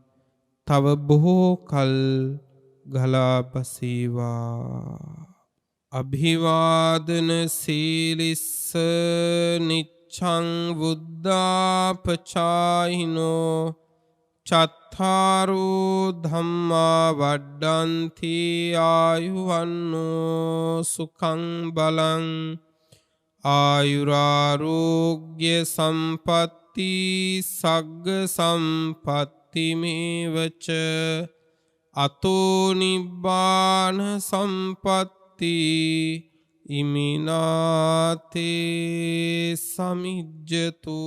තව බොහෝ කල් ගලා බසීවා. අභිවාදන සීලිස්ස නිච්ඡං බුද්ධාපචායිනෝ චත්තාරෝ ධම්මා වඩ්ඩන්ති ආයුවන්නෝ සුඛං බලං ආයුරාරෝග්‍ය සම්පatti සග්ග සම්පatti මේවච අතෝ නිබ්බාන සම්පatti ඉමිනාතේ සමිජ්ජතු.